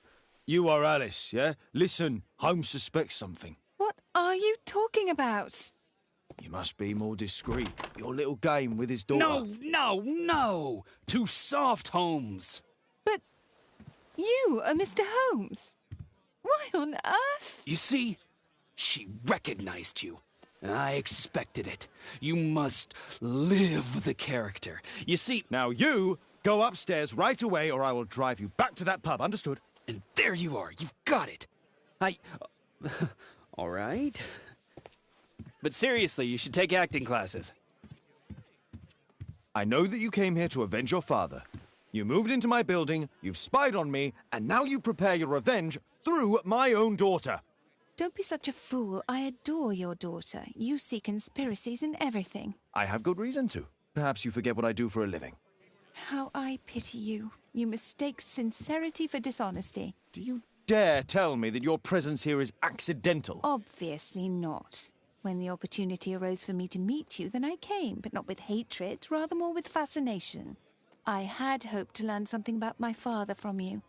You are Alice, yeah? Listen, Holmes suspects something. What are you talking about? You must be more discreet. Your little game with his daughter. No! Too soft, Holmes. But you are Mr. Holmes. Why on earth? You see? She recognized you. I expected it. You must live the character. You see... Now you go upstairs right away or I will drive you back to that pub, understood? And there you are. You've got it. All right. But seriously, you should take acting classes. I know that you came here to avenge your father. You moved into my building, you've spied on me, and now you prepare your revenge through my own daughter. Don't be such a fool. I adore your daughter. You see conspiracies in everything. I have good reason to. Perhaps you forget what I do for a living. How I pity you. You mistake sincerity for dishonesty. Do you dare tell me that your presence here is accidental? Obviously not. When the opportunity arose for me to meet you, then I came, but not with hatred, rather more with fascination. I had hoped to learn something about my father from you.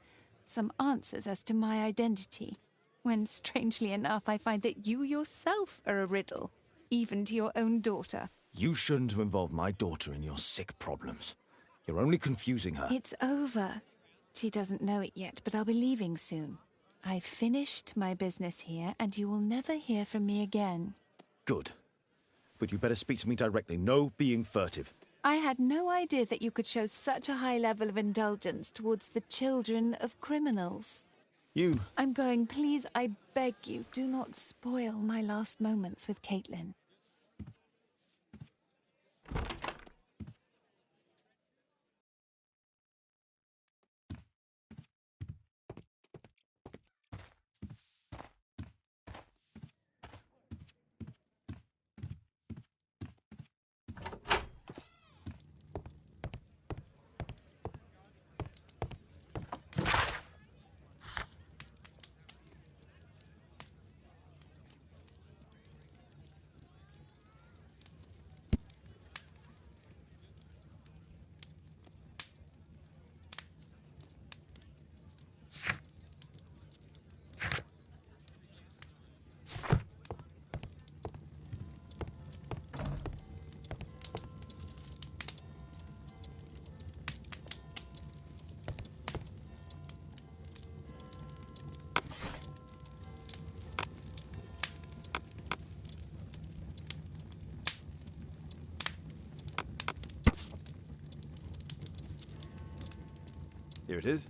Some answers as to my identity. When, strangely enough, I find that you yourself are a riddle, even to your own daughter. You shouldn't have involved my daughter in your sick problems. You're only confusing her. It's over. She doesn't know it yet, but I'll be leaving soon. I've finished my business here, and you will never hear from me again. Good. But you better speak to me directly. No being furtive. I had no idea that you could show such a high level of indulgence towards the children of criminals. I'm going. Please, I beg you, do not spoil my last moments with Caitlin. Here it is.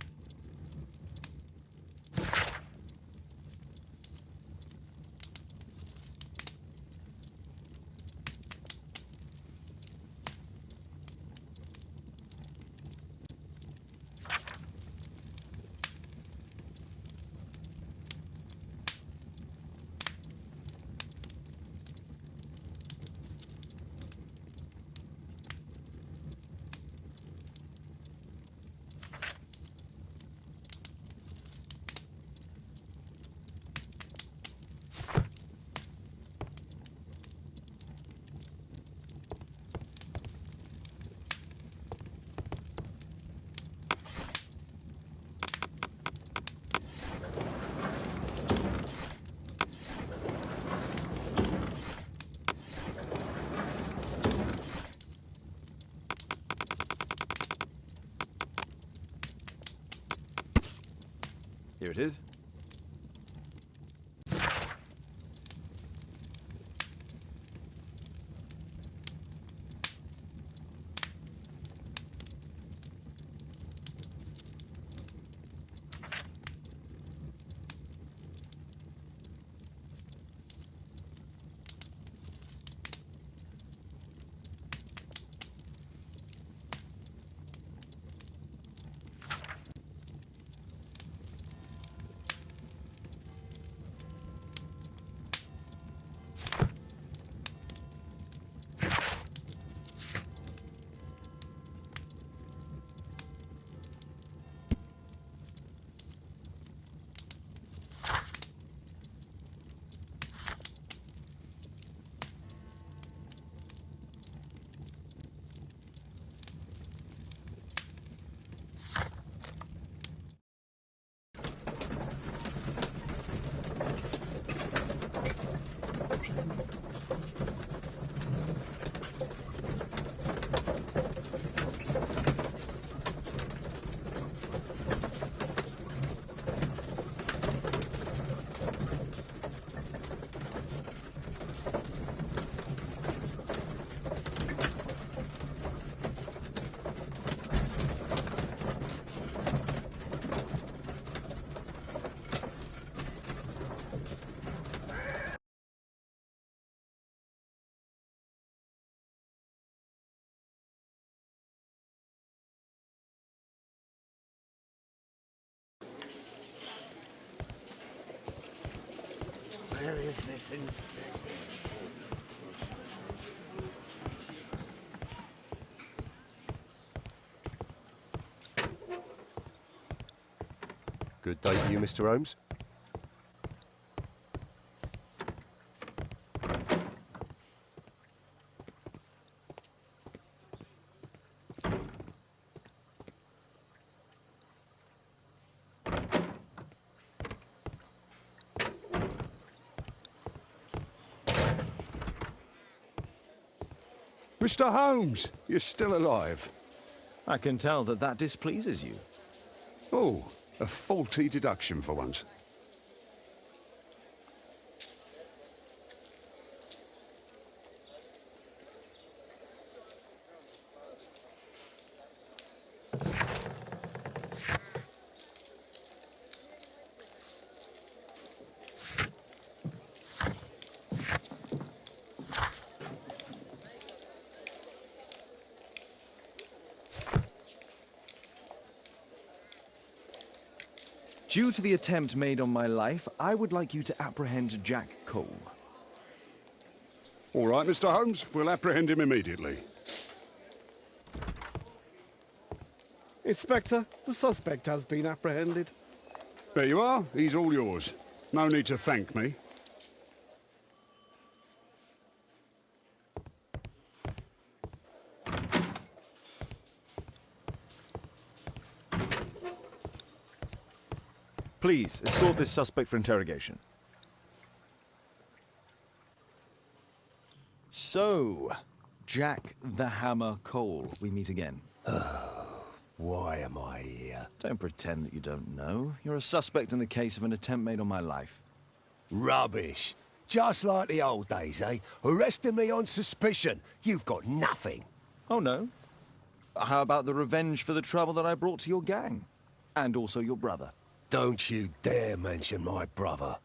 Here it is. Where is this inspector? Good day to you, Mr. Holmes. Mr. Holmes, you're still alive. I can tell that that displeases you. Oh, a faulty deduction for once. Due to the attempt made on my life, I would like you to apprehend Jack Cole. All right, Mr. Holmes, we'll apprehend him immediately. Inspector, the suspect has been apprehended. There you are. He's all yours. No need to thank me. Please, escort this suspect for interrogation. So, Jack the Hammer Cole, we meet again. Why am I here? Don't pretend that you don't know. You're a suspect in the case of an attempt made on my life. Rubbish. Just like the old days, eh? Arresting me on suspicion. You've got nothing. Oh, no? How about the revenge for the trouble that I brought to your gang? And also your brother. Don't you dare mention my brother.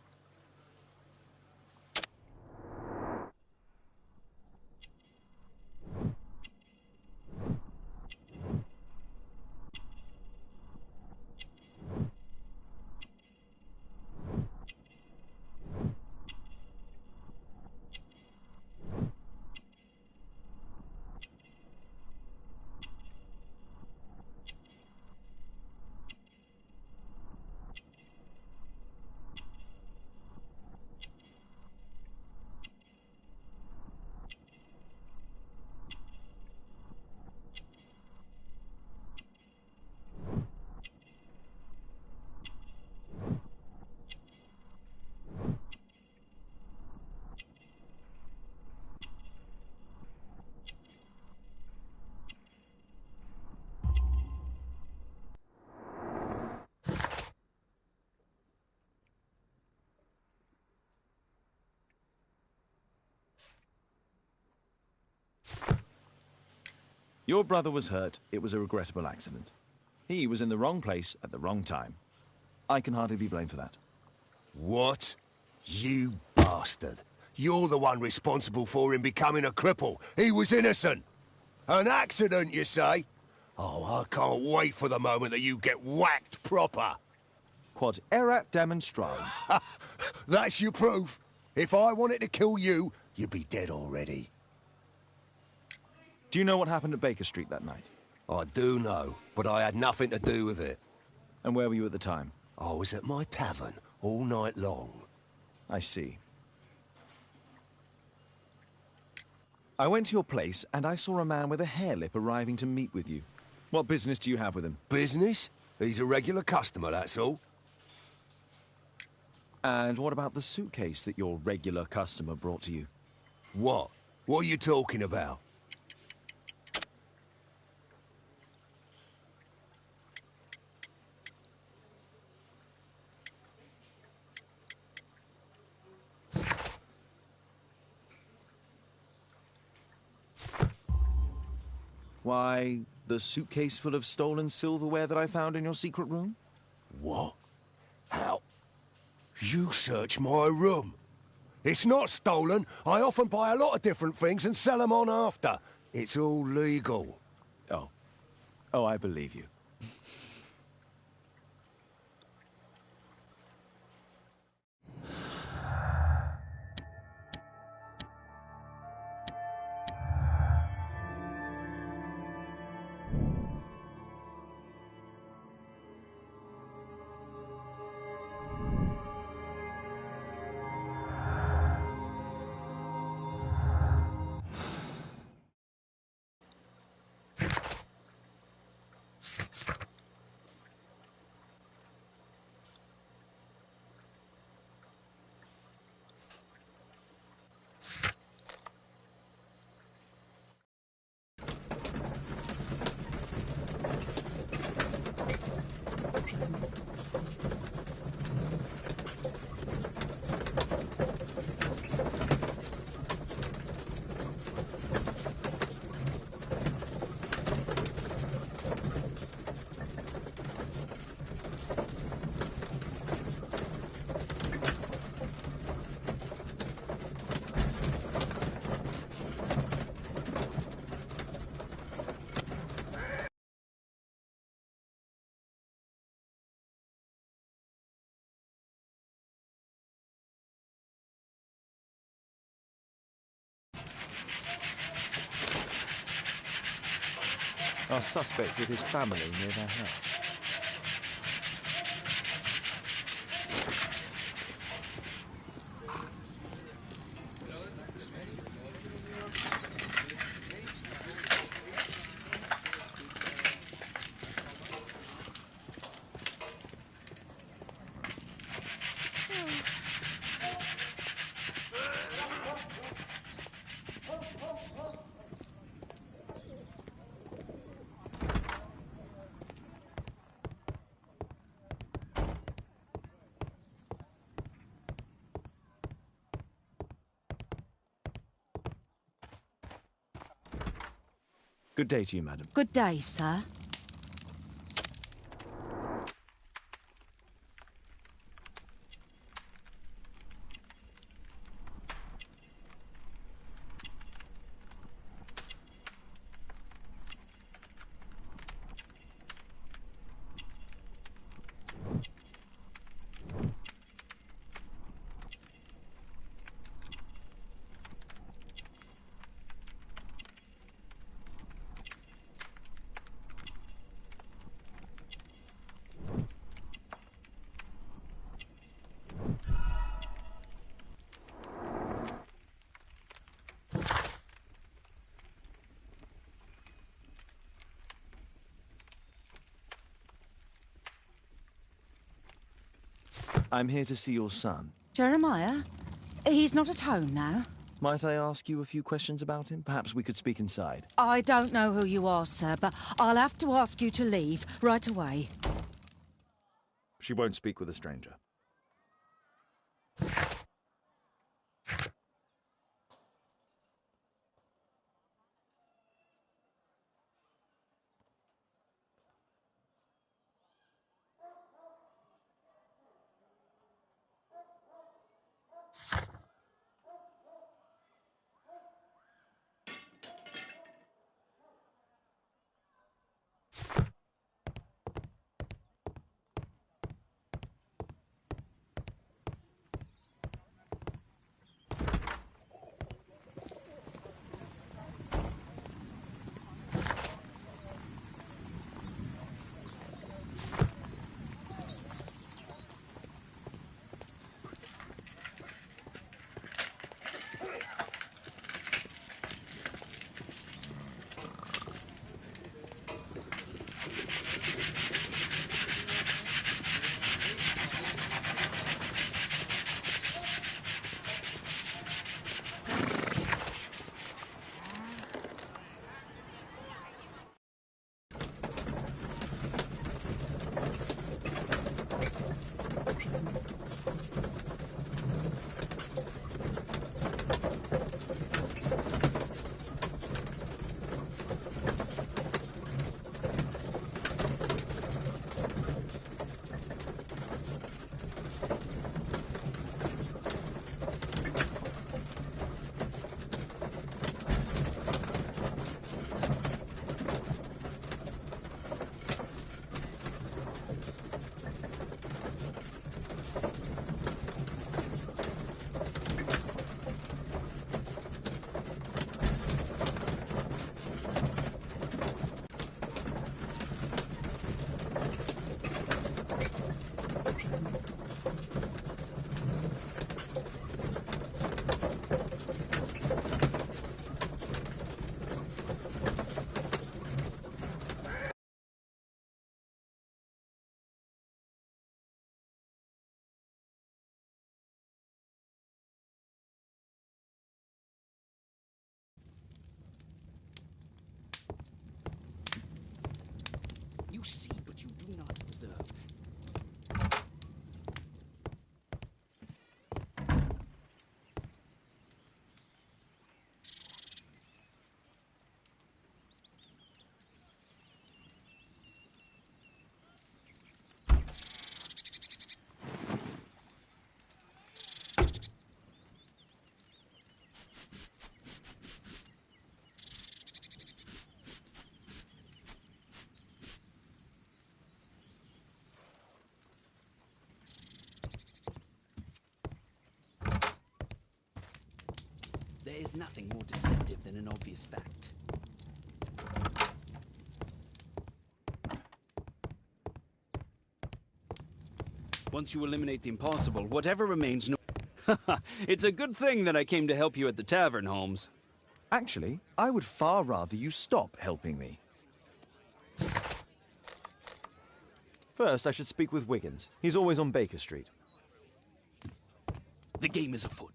Your brother was hurt. It was a regrettable accident. He was in the wrong place at the wrong time. I can hardly be blamed for that. What? You bastard. You're the one responsible for him becoming a cripple. He was innocent. An accident, you say? Oh, I can't wait for the moment that you get whacked proper. Quod erat demonstrandum. That's your proof. If I wanted to kill you, you'd be dead already. Do you know what happened at Baker Street that night? I do know, but I had nothing to do with it. And where were you at the time? I was at my tavern all night long. I see. I went to your place and I saw a man with a hair lip arriving to meet with you. What business do you have with him? Business? He's a regular customer, that's all. And what about the suitcase that your regular customer brought to you? What? What are you talking about? Why, the suitcase full of stolen silverware that I found in your secret room? What? How? You searched my room. It's not stolen. I often buy a lot of different things and sell them on after. It's all legal. Oh. Oh, I believe you. Our suspect with his family near their house. Good day to you, madam. Good day, sir. I'm here to see your son. Jeremiah? He's not at home now. Might I ask you a few questions about him? Perhaps we could speak inside. I don't know who you are, sir, but I'll have to ask you to leave right away. She won't speak with a stranger. You see what you do not deserve. There is nothing more deceptive than an obvious fact. Once you eliminate the impossible, whatever remains no... It's a good thing that I came to help you at the tavern, Holmes. Actually, I would far rather you stop helping me. First, I should speak with Wiggins. He's always on Baker Street. The game is afoot.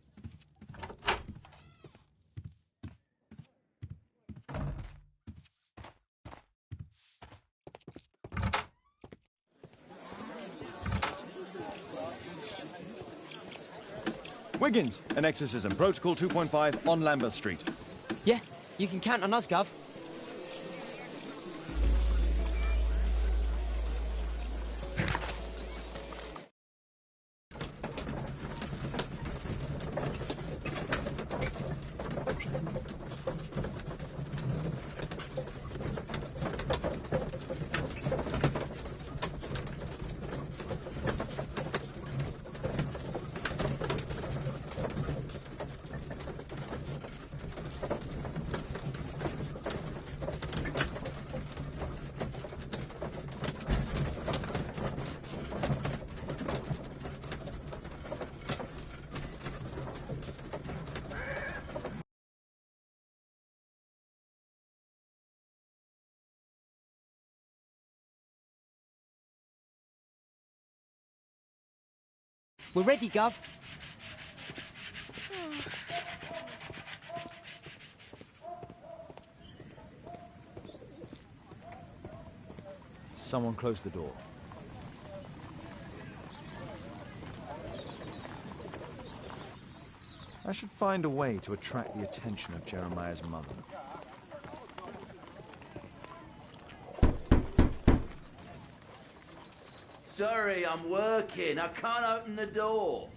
Wiggins, an exorcism. Protocol 2.5 on Lambeth Street. Yeah, you can count on us, Gov. We're ready, Gov. Someone close the door. I should find a way to attract the attention of Jeremiah's mother. Sorry, I'm working. I can't open the door.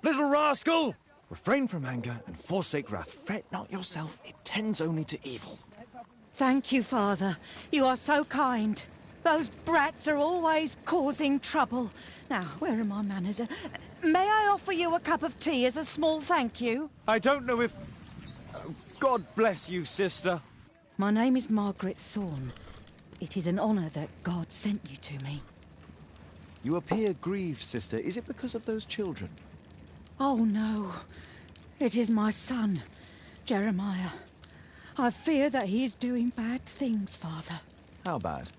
Little rascal! Refrain from anger and forsake wrath. Fret not yourself, it tends only to evil. Thank you, Father. You are so kind. Those brats are always causing trouble. Now, where are my manners? May I offer you a cup of tea as a small thank you? I don't know if... God bless you, sister. My name is Margaret Thorne. It is an honour that God sent you to me. You appear grieved, sister. Is it because of those children? Oh, no. It is my son, Jeremiah. I fear that he is doing bad things, Father. How bad?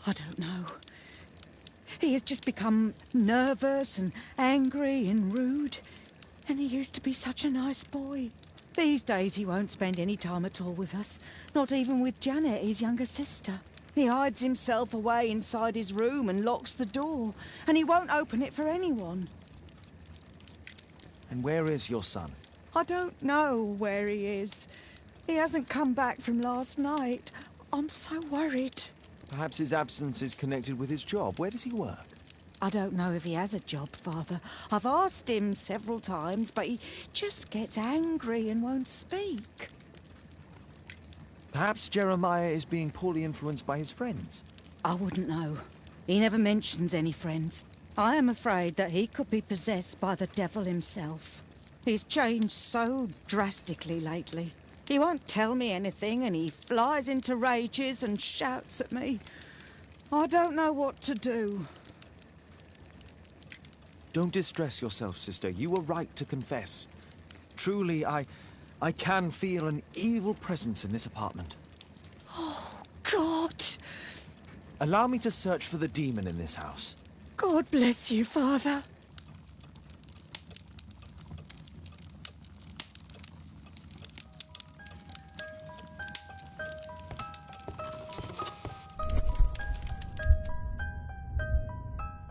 I don't know. He has just become nervous and angry and rude. And he used to be such a nice boy. These days he won't spend any time at all with us. Not even with Janet, his younger sister. He hides himself away inside his room and locks the door. And he won't open it for anyone. And where is your son? I don't know where he is. He hasn't come back from last night. I'm so worried. Perhaps his absence is connected with his job. Where does he work? I don't know if he has a job, Father. I've asked him several times, but he just gets angry and won't speak. Perhaps Jeremiah is being poorly influenced by his friends. I wouldn't know. He never mentions any friends. I am afraid that he could be possessed by the devil himself. He's changed so drastically lately. He won't tell me anything and he flies into rages and shouts at me. I don't know what to do. Don't distress yourself, sister. You were right to confess. Truly, I can feel an evil presence in this apartment. Oh, God! Allow me to search for the demon in this house. God bless you, Father.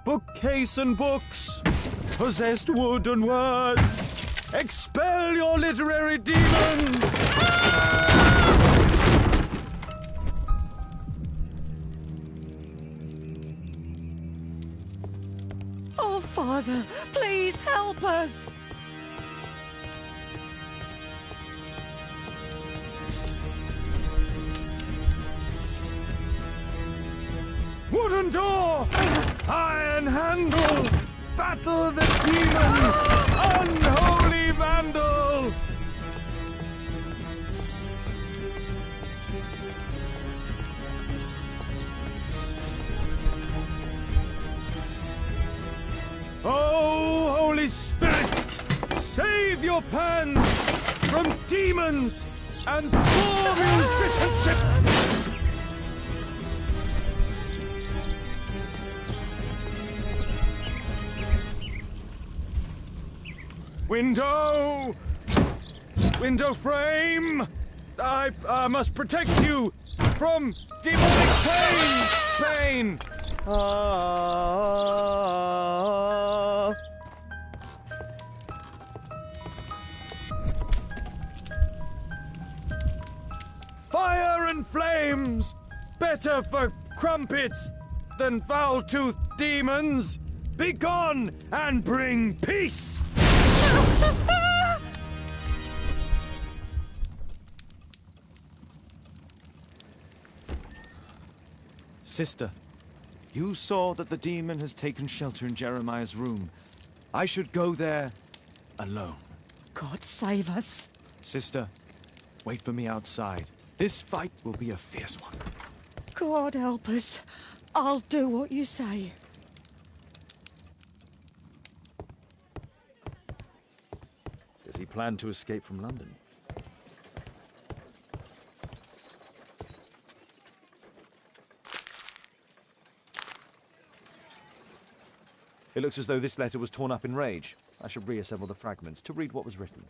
Bookcase and books, possessed wood and words, expel your literary demons! Father, please help us! Wooden door! Iron handle! Battle the demon! Unholy vandal! Oh, Holy Spirit! Save your pans from demons and poor musicianship! Window! Window frame! I must protect you from demonic pain! Pain! Fire and flames! Better for crumpets than foul-toothed demons! Begone and bring peace! Sister, you saw that the demon has taken shelter in Jeremiah's room. I should go there alone. God save us. Sister, wait for me outside. This fight will be a fierce one. God help us. I'll do what you say. Does he plan to escape from London? It looks as though this letter was torn up in rage. I should reassemble the fragments to read what was written.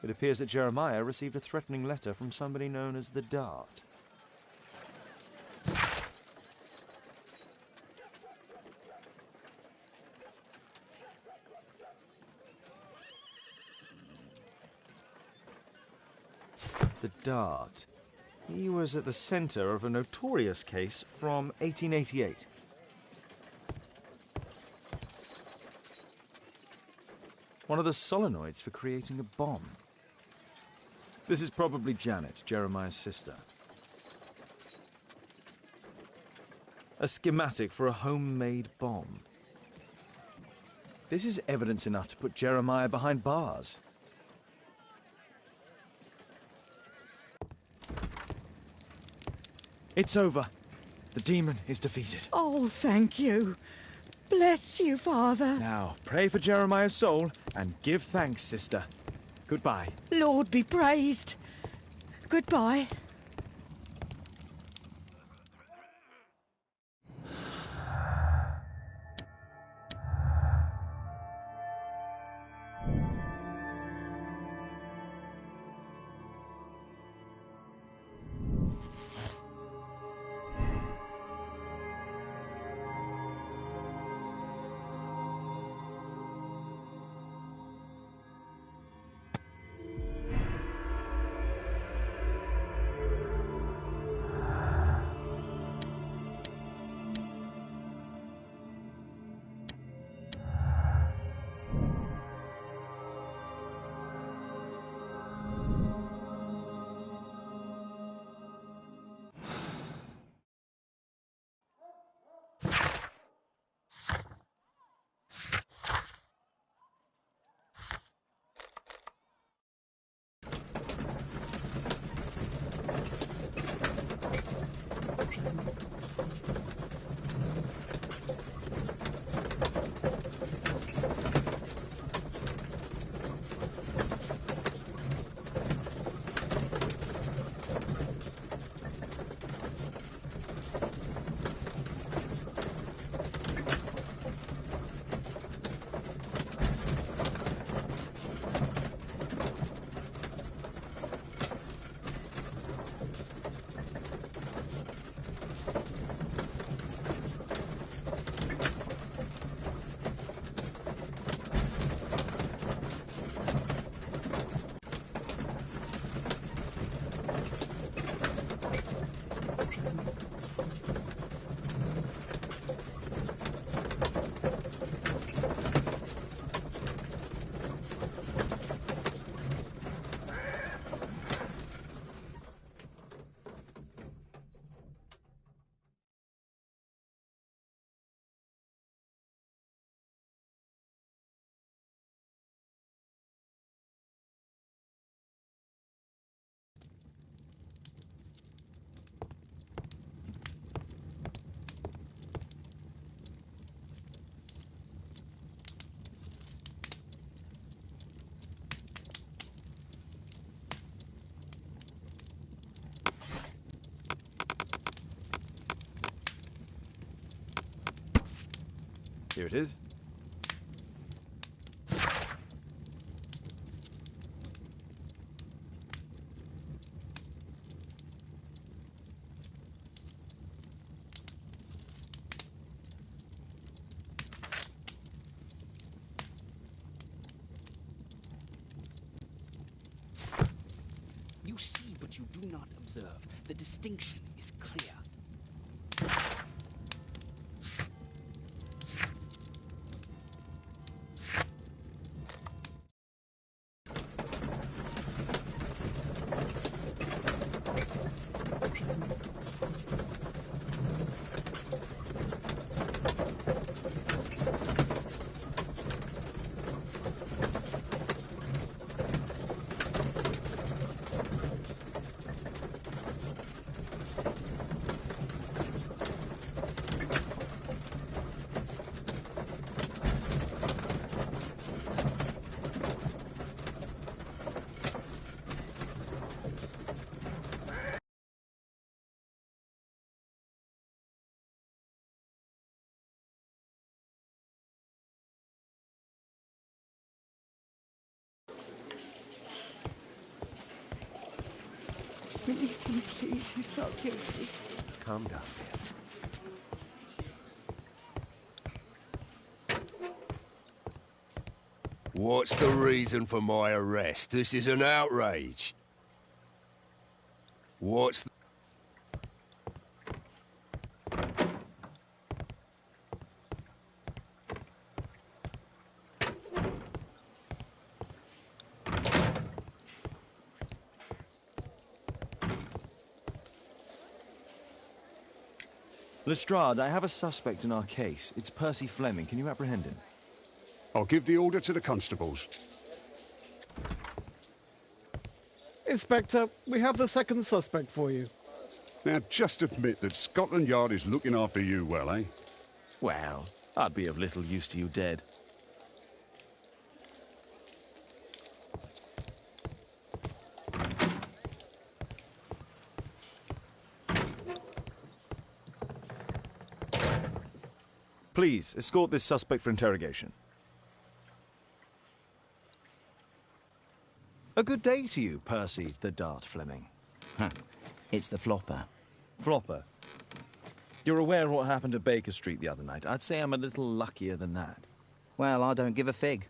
It appears that Jeremiah received a threatening letter from somebody known as the Dart. The Dart. He was at the center of a notorious case from 1888. One of the solenoids for creating a bomb. This is probably Janet, Jeremiah's sister. A schematic for a homemade bomb. This is evidence enough to put Jeremiah behind bars. It's over. The demon is defeated. Oh, thank you. Bless you, Father. Now, pray for Jeremiah's soul and give thanks, sister. Goodbye. Lord be praised. Goodbye. Here it is. You see, but you do not observe. The distinction is clear. Release him, please. He's not guilty. Calm down, dear. What's the reason for my arrest? This is an outrage. What's the... Lestrade, I have a suspect in our case. It's Percy Fleming. Can you apprehend him? I'll give the order to the constables. Inspector, we have the second suspect for you. Now, just admit that Scotland Yard is looking after you well, eh? Well, I'd be of little use to you dead. Please, escort this suspect for interrogation. A good day to you, Percy the Dart Fleming. Huh. It's the flopper. Flopper? You're aware of what happened at Baker Street the other night. I'd say I'm a little luckier than that. Well, I don't give a fig.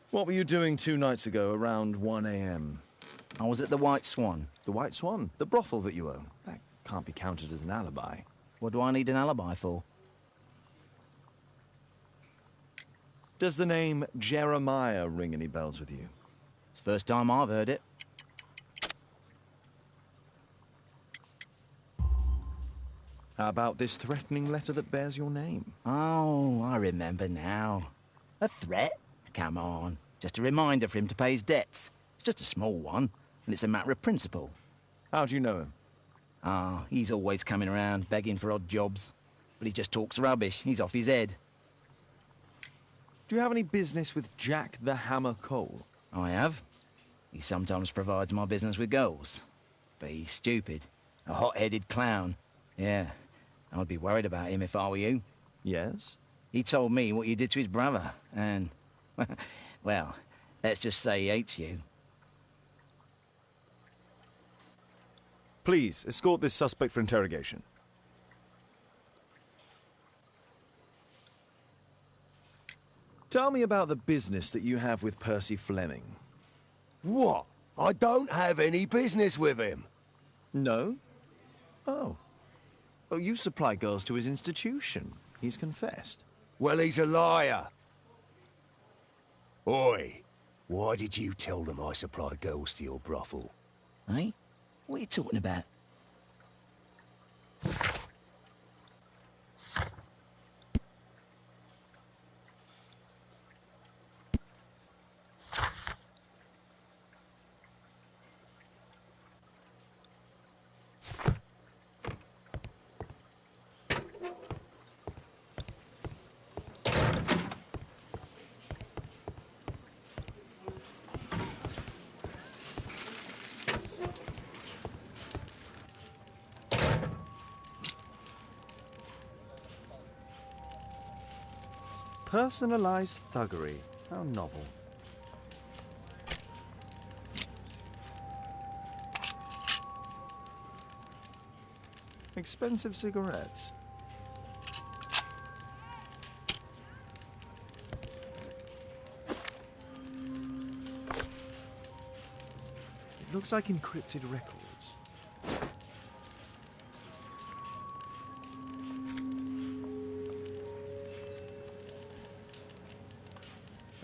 What were you doing 2 nights ago around 1 a.m.? I was at the White Swan. The White Swan? The brothel that you own? That can't be counted as an alibi. What do I need an alibi for? Does the name Jeremiah ring any bells with you? It's the first time I've heard it. How about this threatening letter that bears your name? Oh, I remember now. A threat? Come on. Just a reminder for him to pay his debts. It's just a small one, and it's a matter of principle. How do you know him? Ah, he's always coming around, begging for odd jobs. But he just talks rubbish. He's off his head. Do you have any business with Jack the Hammer Cole? I have. He sometimes provides my business with girls. But he's stupid. A hot-headed clown. Yeah, I'd be worried about him if I were you. Yes? He told me what you did to his brother, and... well, let's just say he hates you. Please, escort this suspect for interrogation. Tell me about the business that you have with Percy Fleming. What? I don't have any business with him. No? Oh. Oh, you supply girls to his institution. He's confessed. Well, he's a liar. Oi, why did you tell them I supply girls to your brothel? Eh? What are you talking about? Personalized thuggery. How novel. Expensive cigarettes. It looks like encrypted records.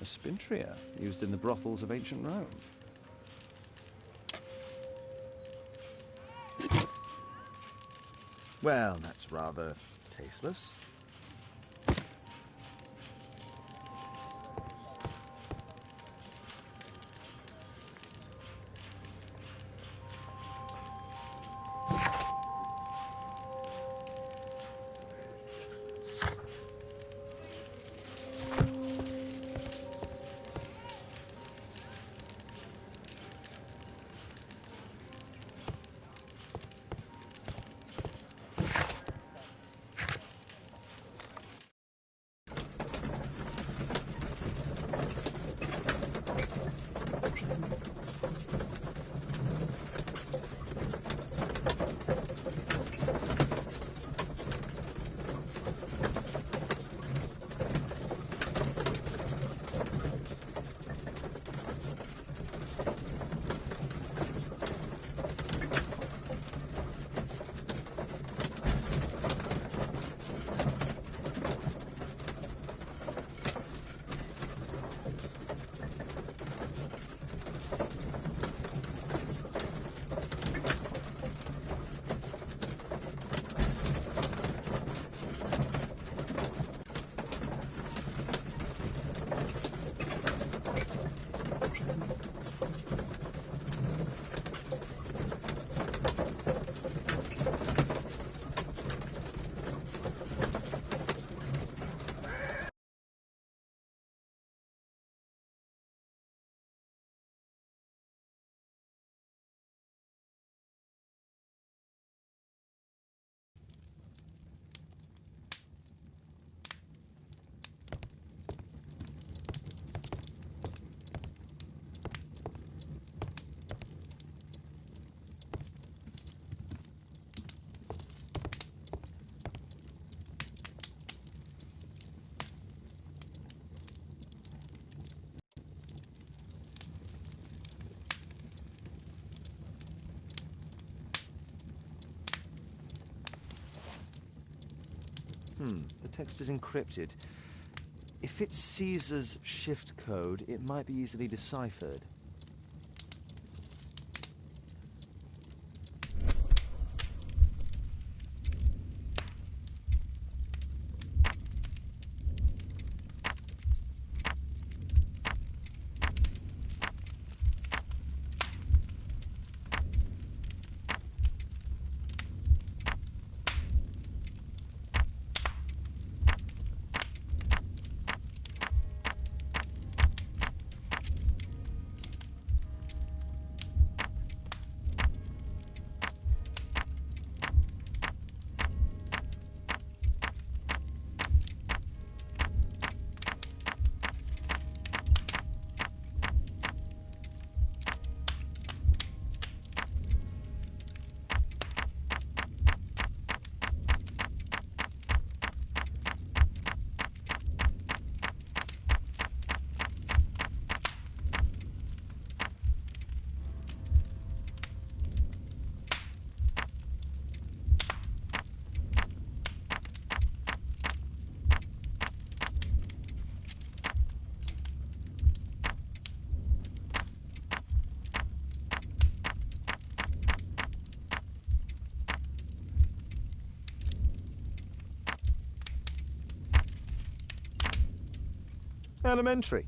A spintria, used in the brothels of ancient Rome. Well, that's rather tasteless. The text is encrypted. If it's Caesar's shift code, it might be easily deciphered. Elementary.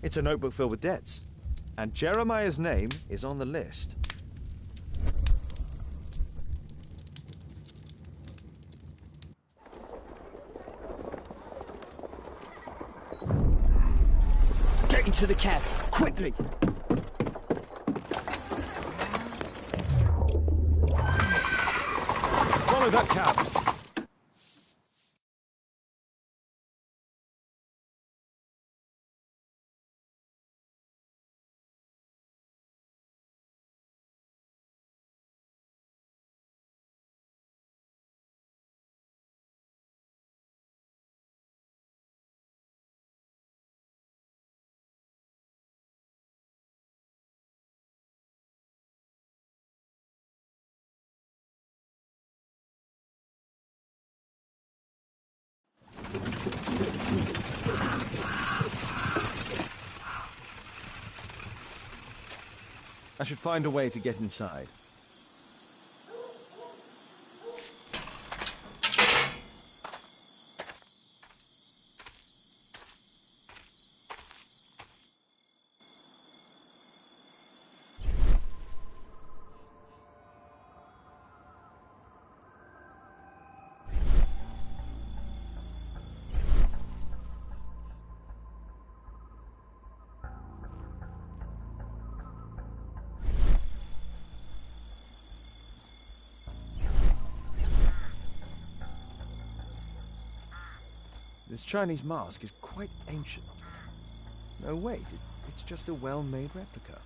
It's a notebook filled with debts, and Jeremiah's name is on the list. Get into the cab, quickly! Follow that cab! I should find a way to get inside. This Chinese mask is quite ancient. No, wait, it's just a well-made replica.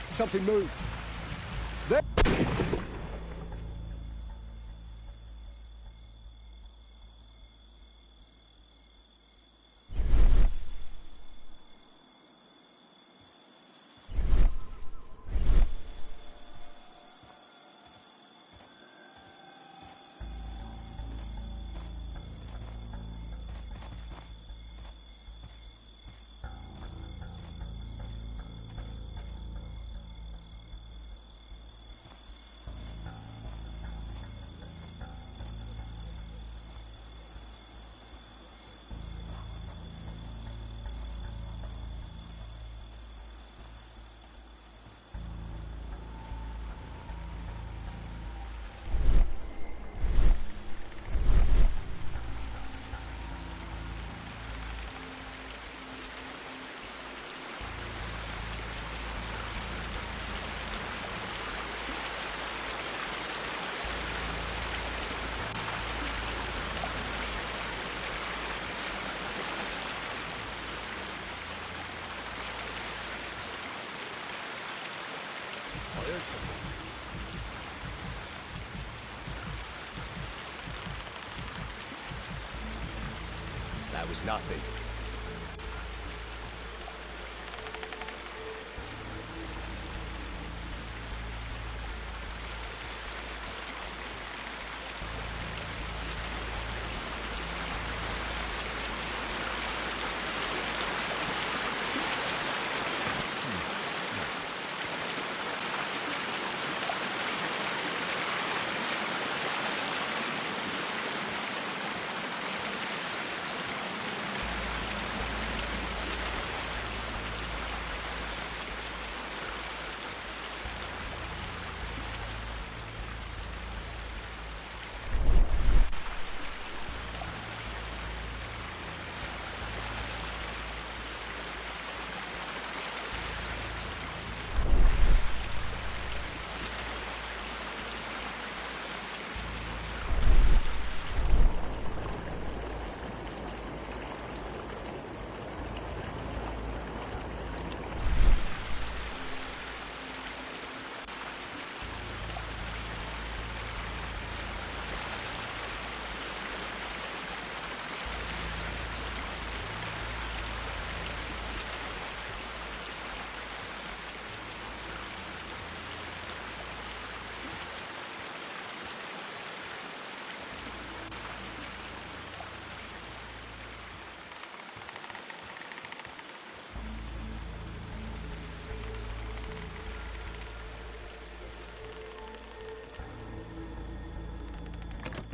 Something moved. There. heard something. That was nothing.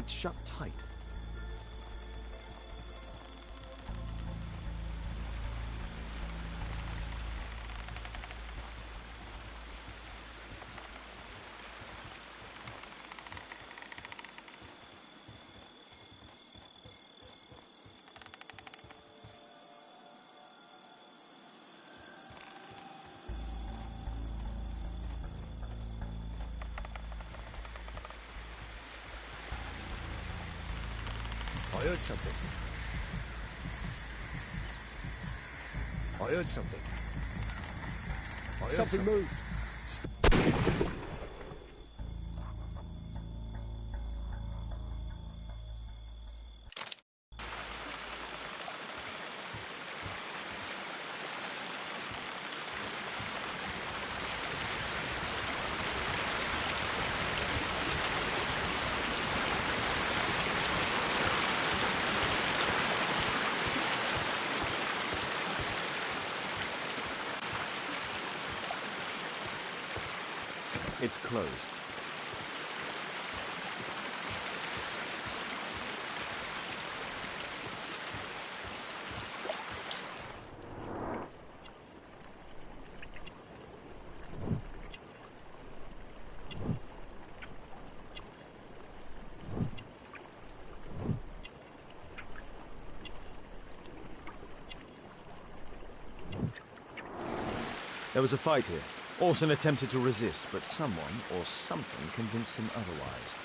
It's shut tight. I heard something. I heard something. I heard Something moved. It's closed. There was a fight here. Orson attempted to resist, but someone or something convinced him otherwise.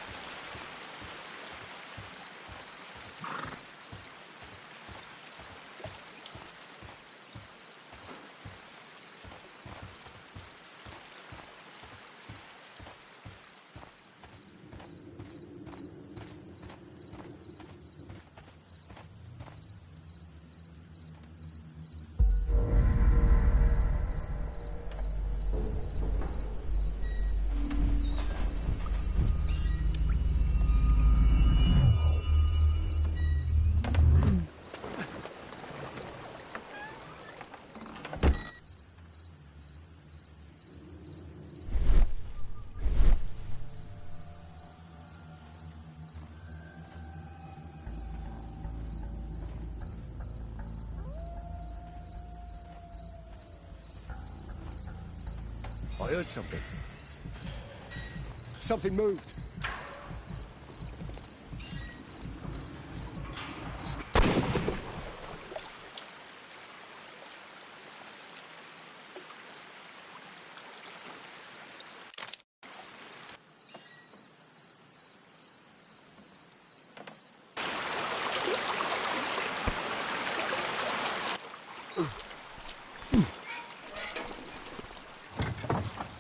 I heard something. Something moved.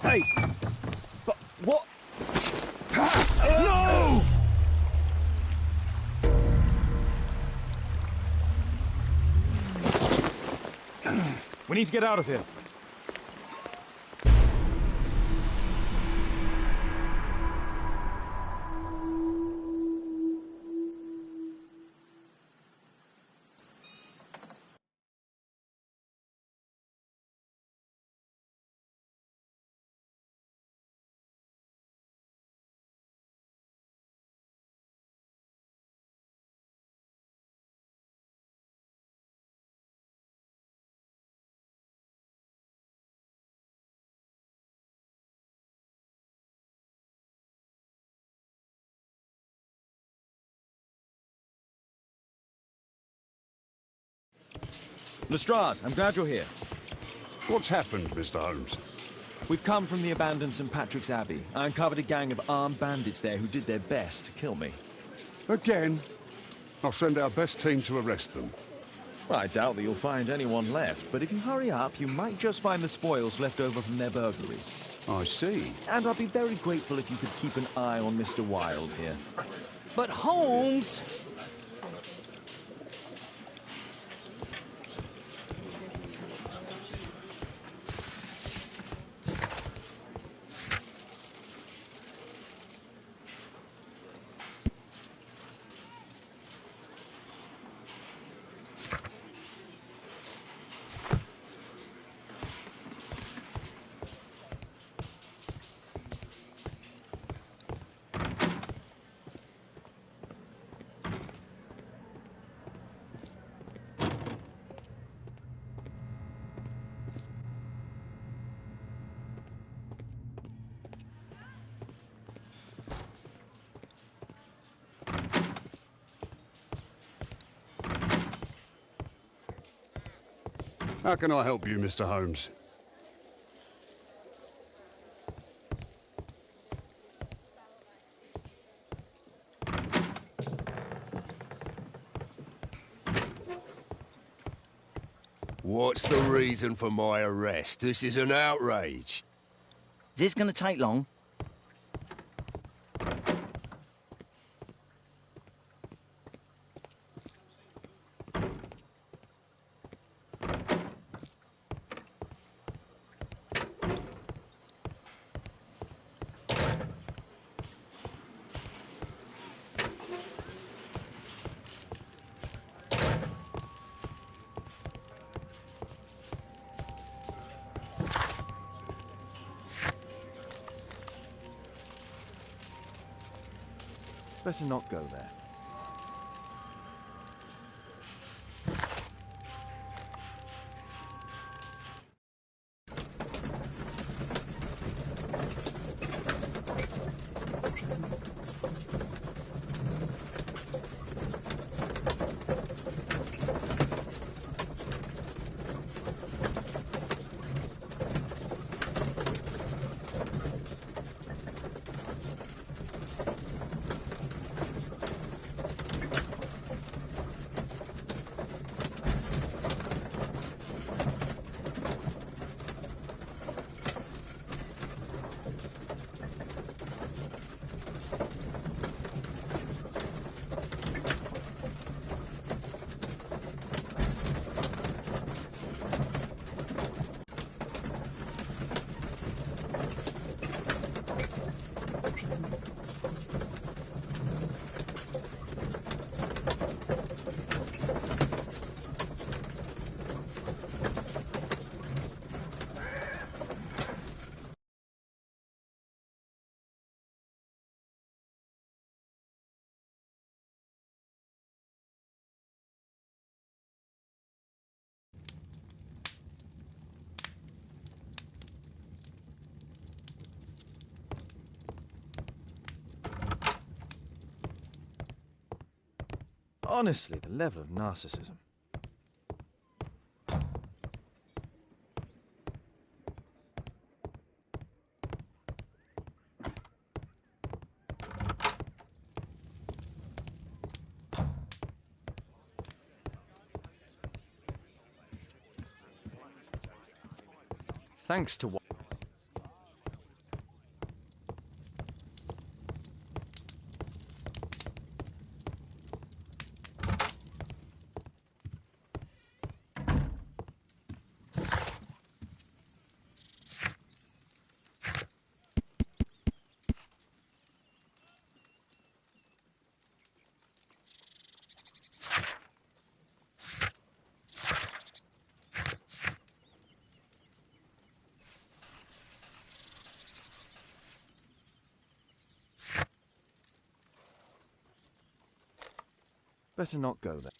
Hey! We need to get out of here. Lestrade, I'm glad you're here. What's happened, Mr. Holmes? We've come from the abandoned St. Patrick's Abbey. I uncovered a gang of armed bandits there who did their best to kill me. Again? I'll send our best team to arrest them. Well, I doubt that you'll find anyone left, but if you hurry up, you might just find the spoils left over from their burglaries. I see. And I'd be very grateful if you could keep an eye on Mr. Wilde here. But Holmes... How can I help you, Mr. Holmes? What's the reason for my arrest? This is an outrage. Is this going to take long? Better not go there. Honestly, the level of narcissism. Thanks to what? Better not go there.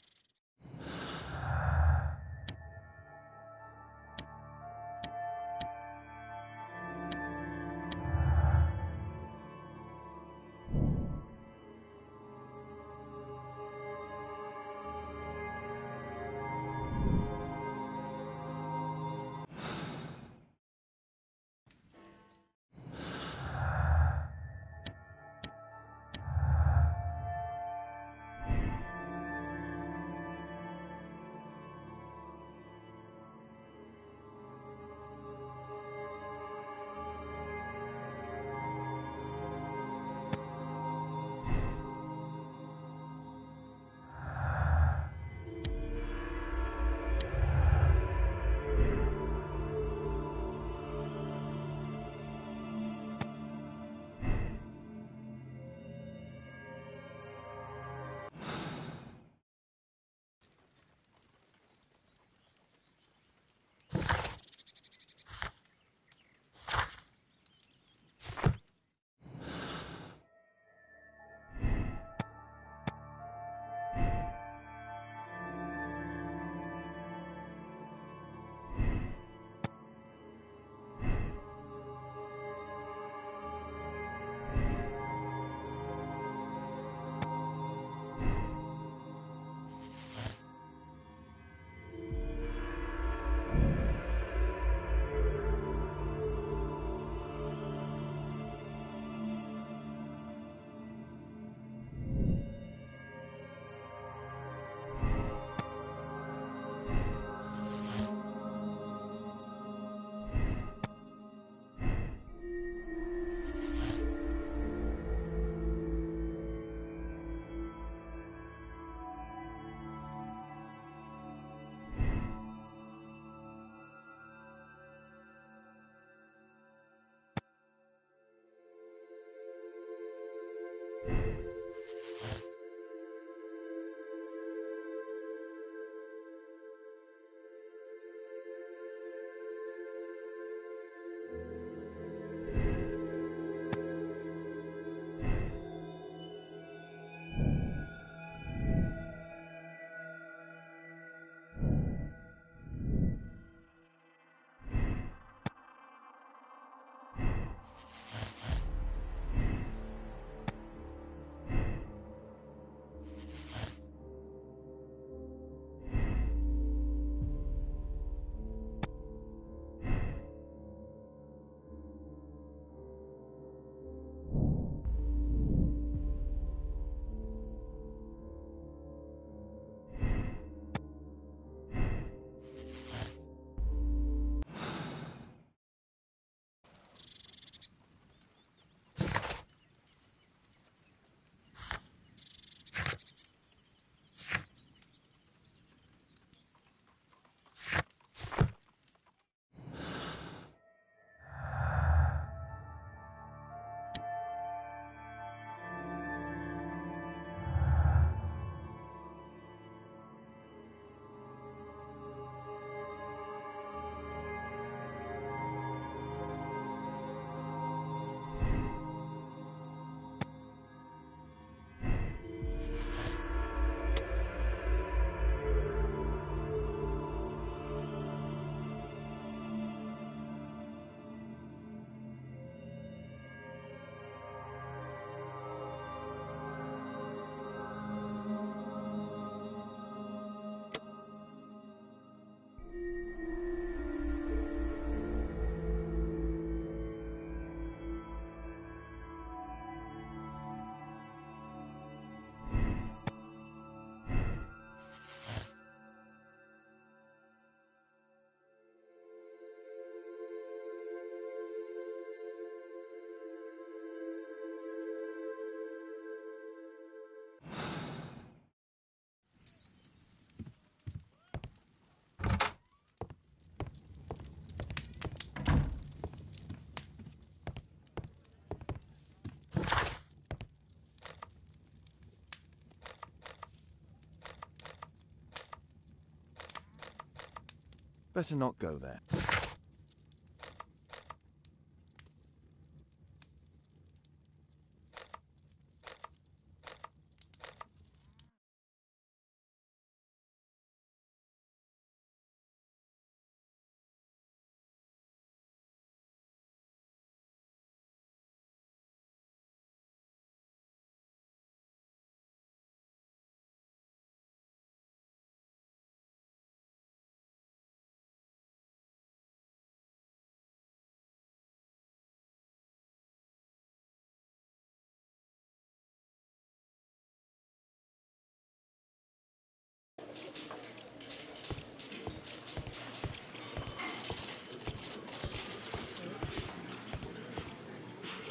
Better not go there.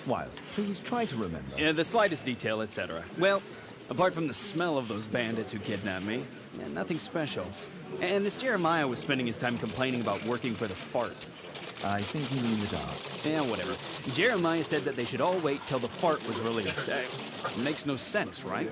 Wilde, please try to remember. Yeah, the slightest detail, etc. Well, apart from the smell of those bandits who kidnapped me, yeah, nothing special. And this Jeremiah was spending his time complaining about working for the fart. I think you mean the dart. Yeah, whatever. Jeremiah said that they should all wait till the fart was released. Makes no sense, right?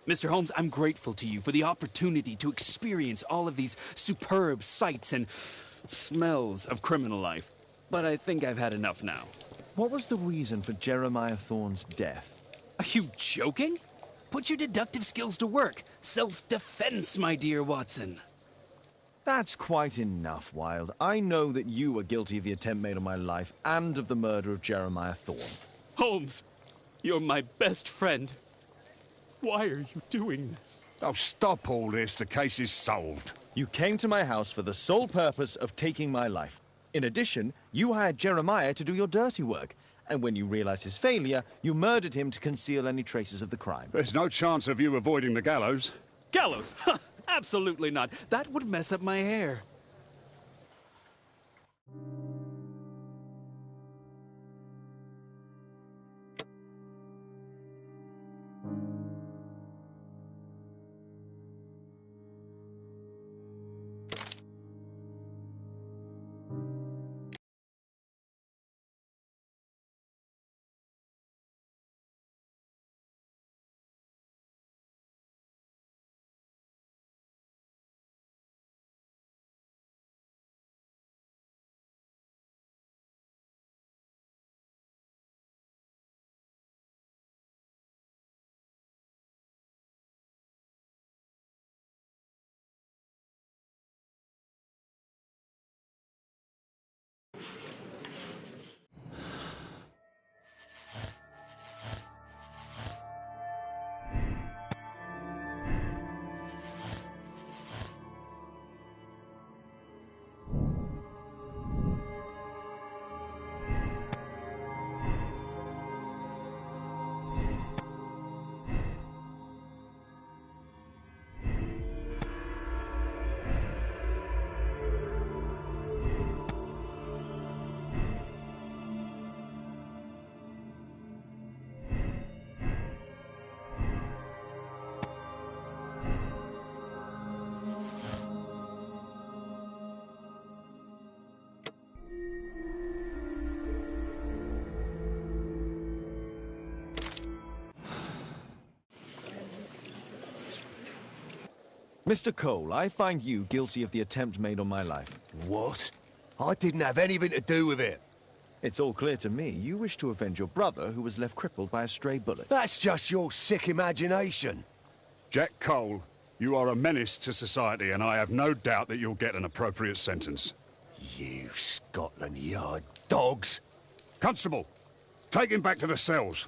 Mr. Holmes, I'm grateful to you for the opportunity to experience all of these superb sights and smells of criminal life. But I think I've had enough now. What was the reason for Jeremiah Thorne's death? Are you joking? Put your deductive skills to work. Self-defense, my dear Watson. That's quite enough, Wilde. I know that you were guilty of the attempt made on my life and of the murder of Jeremiah Thorne. Holmes, you're my best friend. Why are you doing this? Oh, stop all this. The case is solved. You came to my house for the sole purpose of taking my life. In addition, you hired Jeremiah to do your dirty work. And when you realized his failure, you murdered him to conceal any traces of the crime. There's no chance of you avoiding the gallows. Gallows? Ha, absolutely not. That would mess up my hair. Mr. Cole, I find you guilty of the attempt made on my life. What? I didn't have anything to do with it. It's all clear to me. You wish to avenge your brother, who was left crippled by a stray bullet. That's just your sick imagination. Jack Cole, you are a menace to society, and I have no doubt that you'll get an appropriate sentence. You Scotland Yard dogs. Constable, take him back to the cells.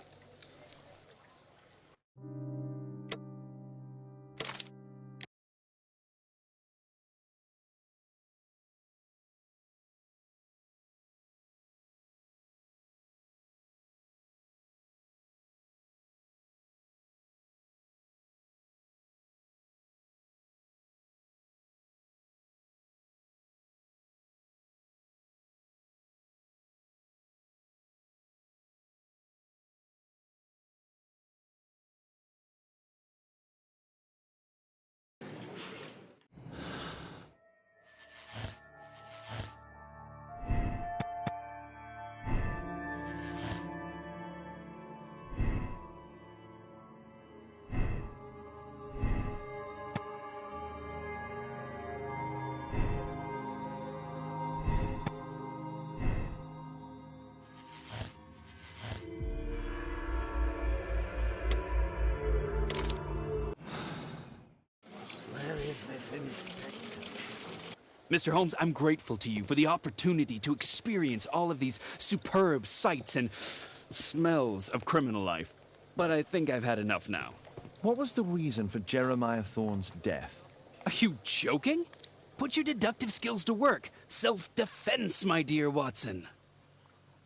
Mr. Holmes, I'm grateful to you for the opportunity to experience all of these superb sights and smells of criminal life. But I think I've had enough now. What was the reason for Jeremiah Thorne's death? Are you joking? Put your deductive skills to work. Self-defense, my dear Watson.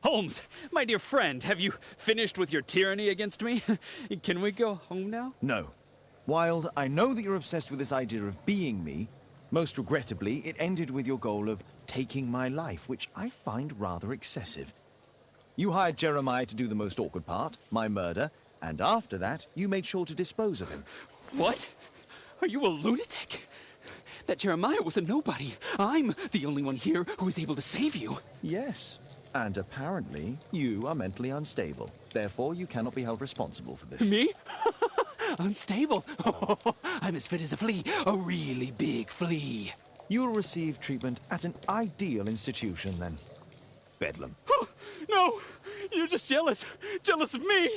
Holmes, my dear friend, have you finished with your tyranny against me? Can we go home now? No. Wilde, I know that you're obsessed with this idea of being me. Most regrettably, it ended with your goal of taking my life, which I find rather excessive. You hired Jeremiah to do the most awkward part, my murder, and after that, you made sure to dispose of him. What? Are you a lunatic? That Jeremiah was a nobody. I'm the only one here who is able to save you. Yes, and apparently, you are mentally unstable. Therefore, you cannot be held responsible for this. Me? Unstable? I'm as fit as a flea. A really big flea. You will receive treatment at an ideal institution, then. Bedlam. Oh, no! You're just jealous. Jealous of me.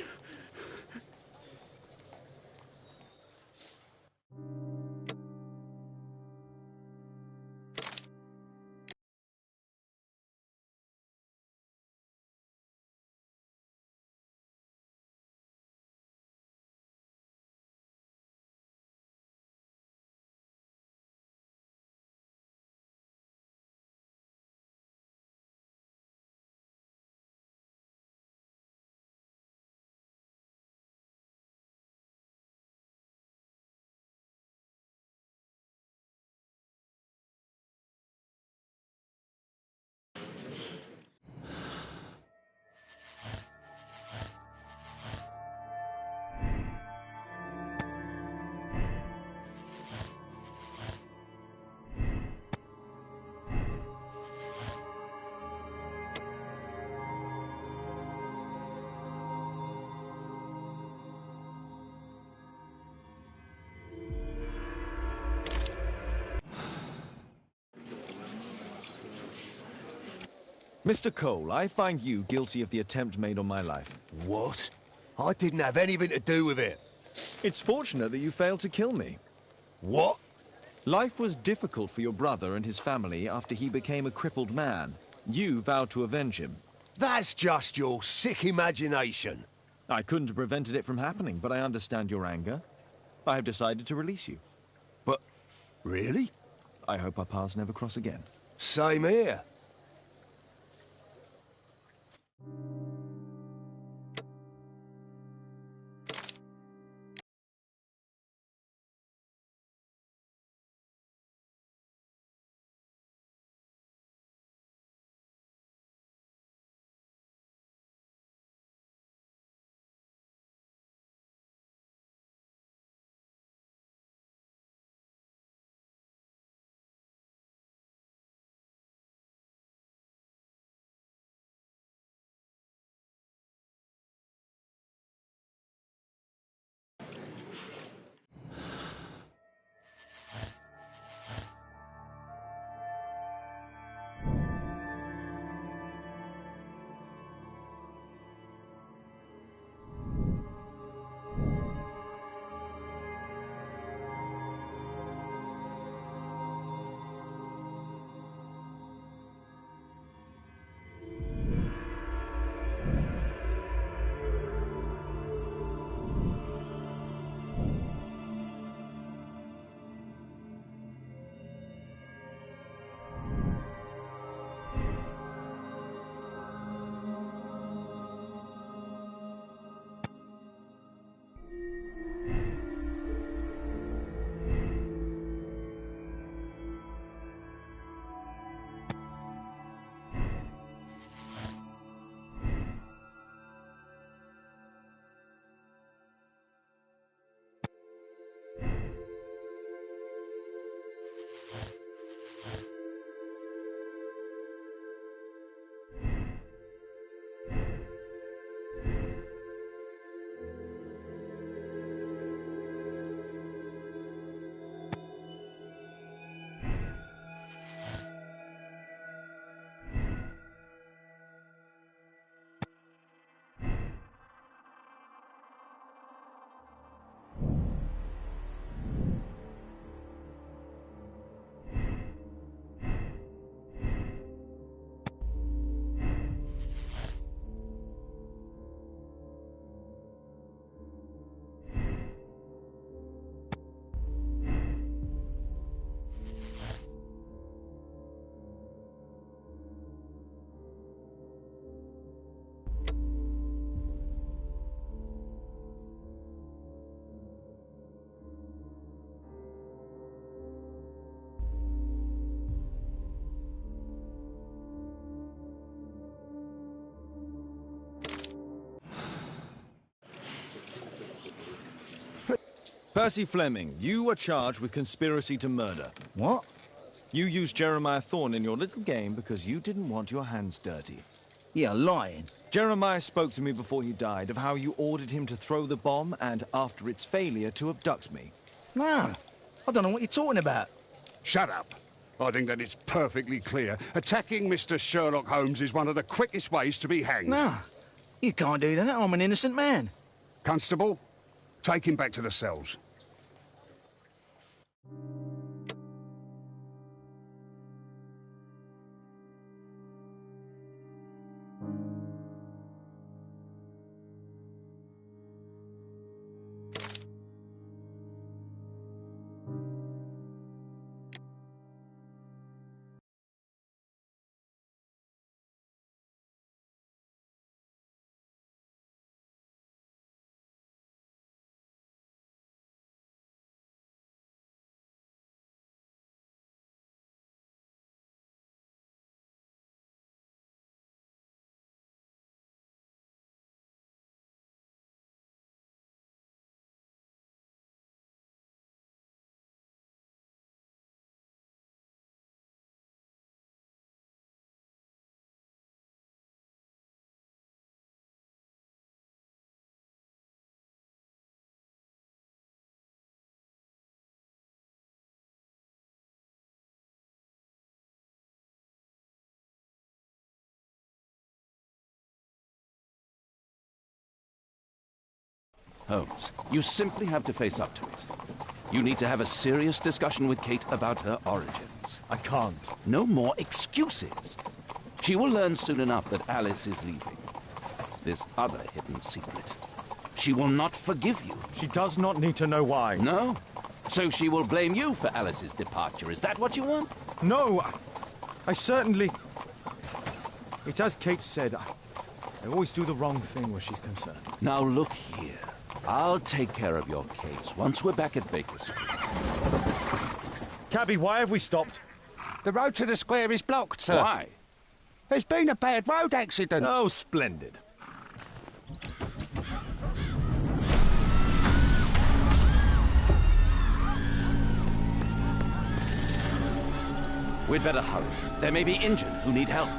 Mr. Cole, I find you guilty of the attempt made on my life. What? I didn't have anything to do with it. It's fortunate that you failed to kill me. What? Life was difficult for your brother and his family after he became a crippled man. You vowed to avenge him. That's just your sick imagination. I couldn't have prevented it from happening, but I understand your anger. I have decided to release you. But, really? I hope our paths never cross again. Same here. Percy Fleming, you are charged with conspiracy to murder. What? You used Jeremiah Thorne in your little game because you didn't want your hands dirty. You're lying. Jeremiah spoke to me before he died of how you ordered him to throw the bomb and, after its failure, to abduct me. No, I don't know what you're talking about. Shut up. I think that it's perfectly clear. Attacking Mr. Sherlock Holmes is one of the quickest ways to be hanged. No, you can't do that. I'm an innocent man. Constable, take him back to the cells. Holmes, you simply have to face up to it. You need to have a serious discussion with Kate about her origins. I can't. No more excuses. She will learn soon enough that Alice is leaving. This other hidden secret. She will not forgive you. She does not need to know why. No? So she will blame you for Alice's departure. Is that what you want? No, I certainly... It's as Kate said, I always do the wrong thing where she's concerned. Now look here. I'll take care of your case once we're back at Baker Street. Cabby, why have we stopped? The road to the square is blocked, sir. Why? There's been a bad road accident. Oh, splendid. We'd better hurry. There may be injured who need help.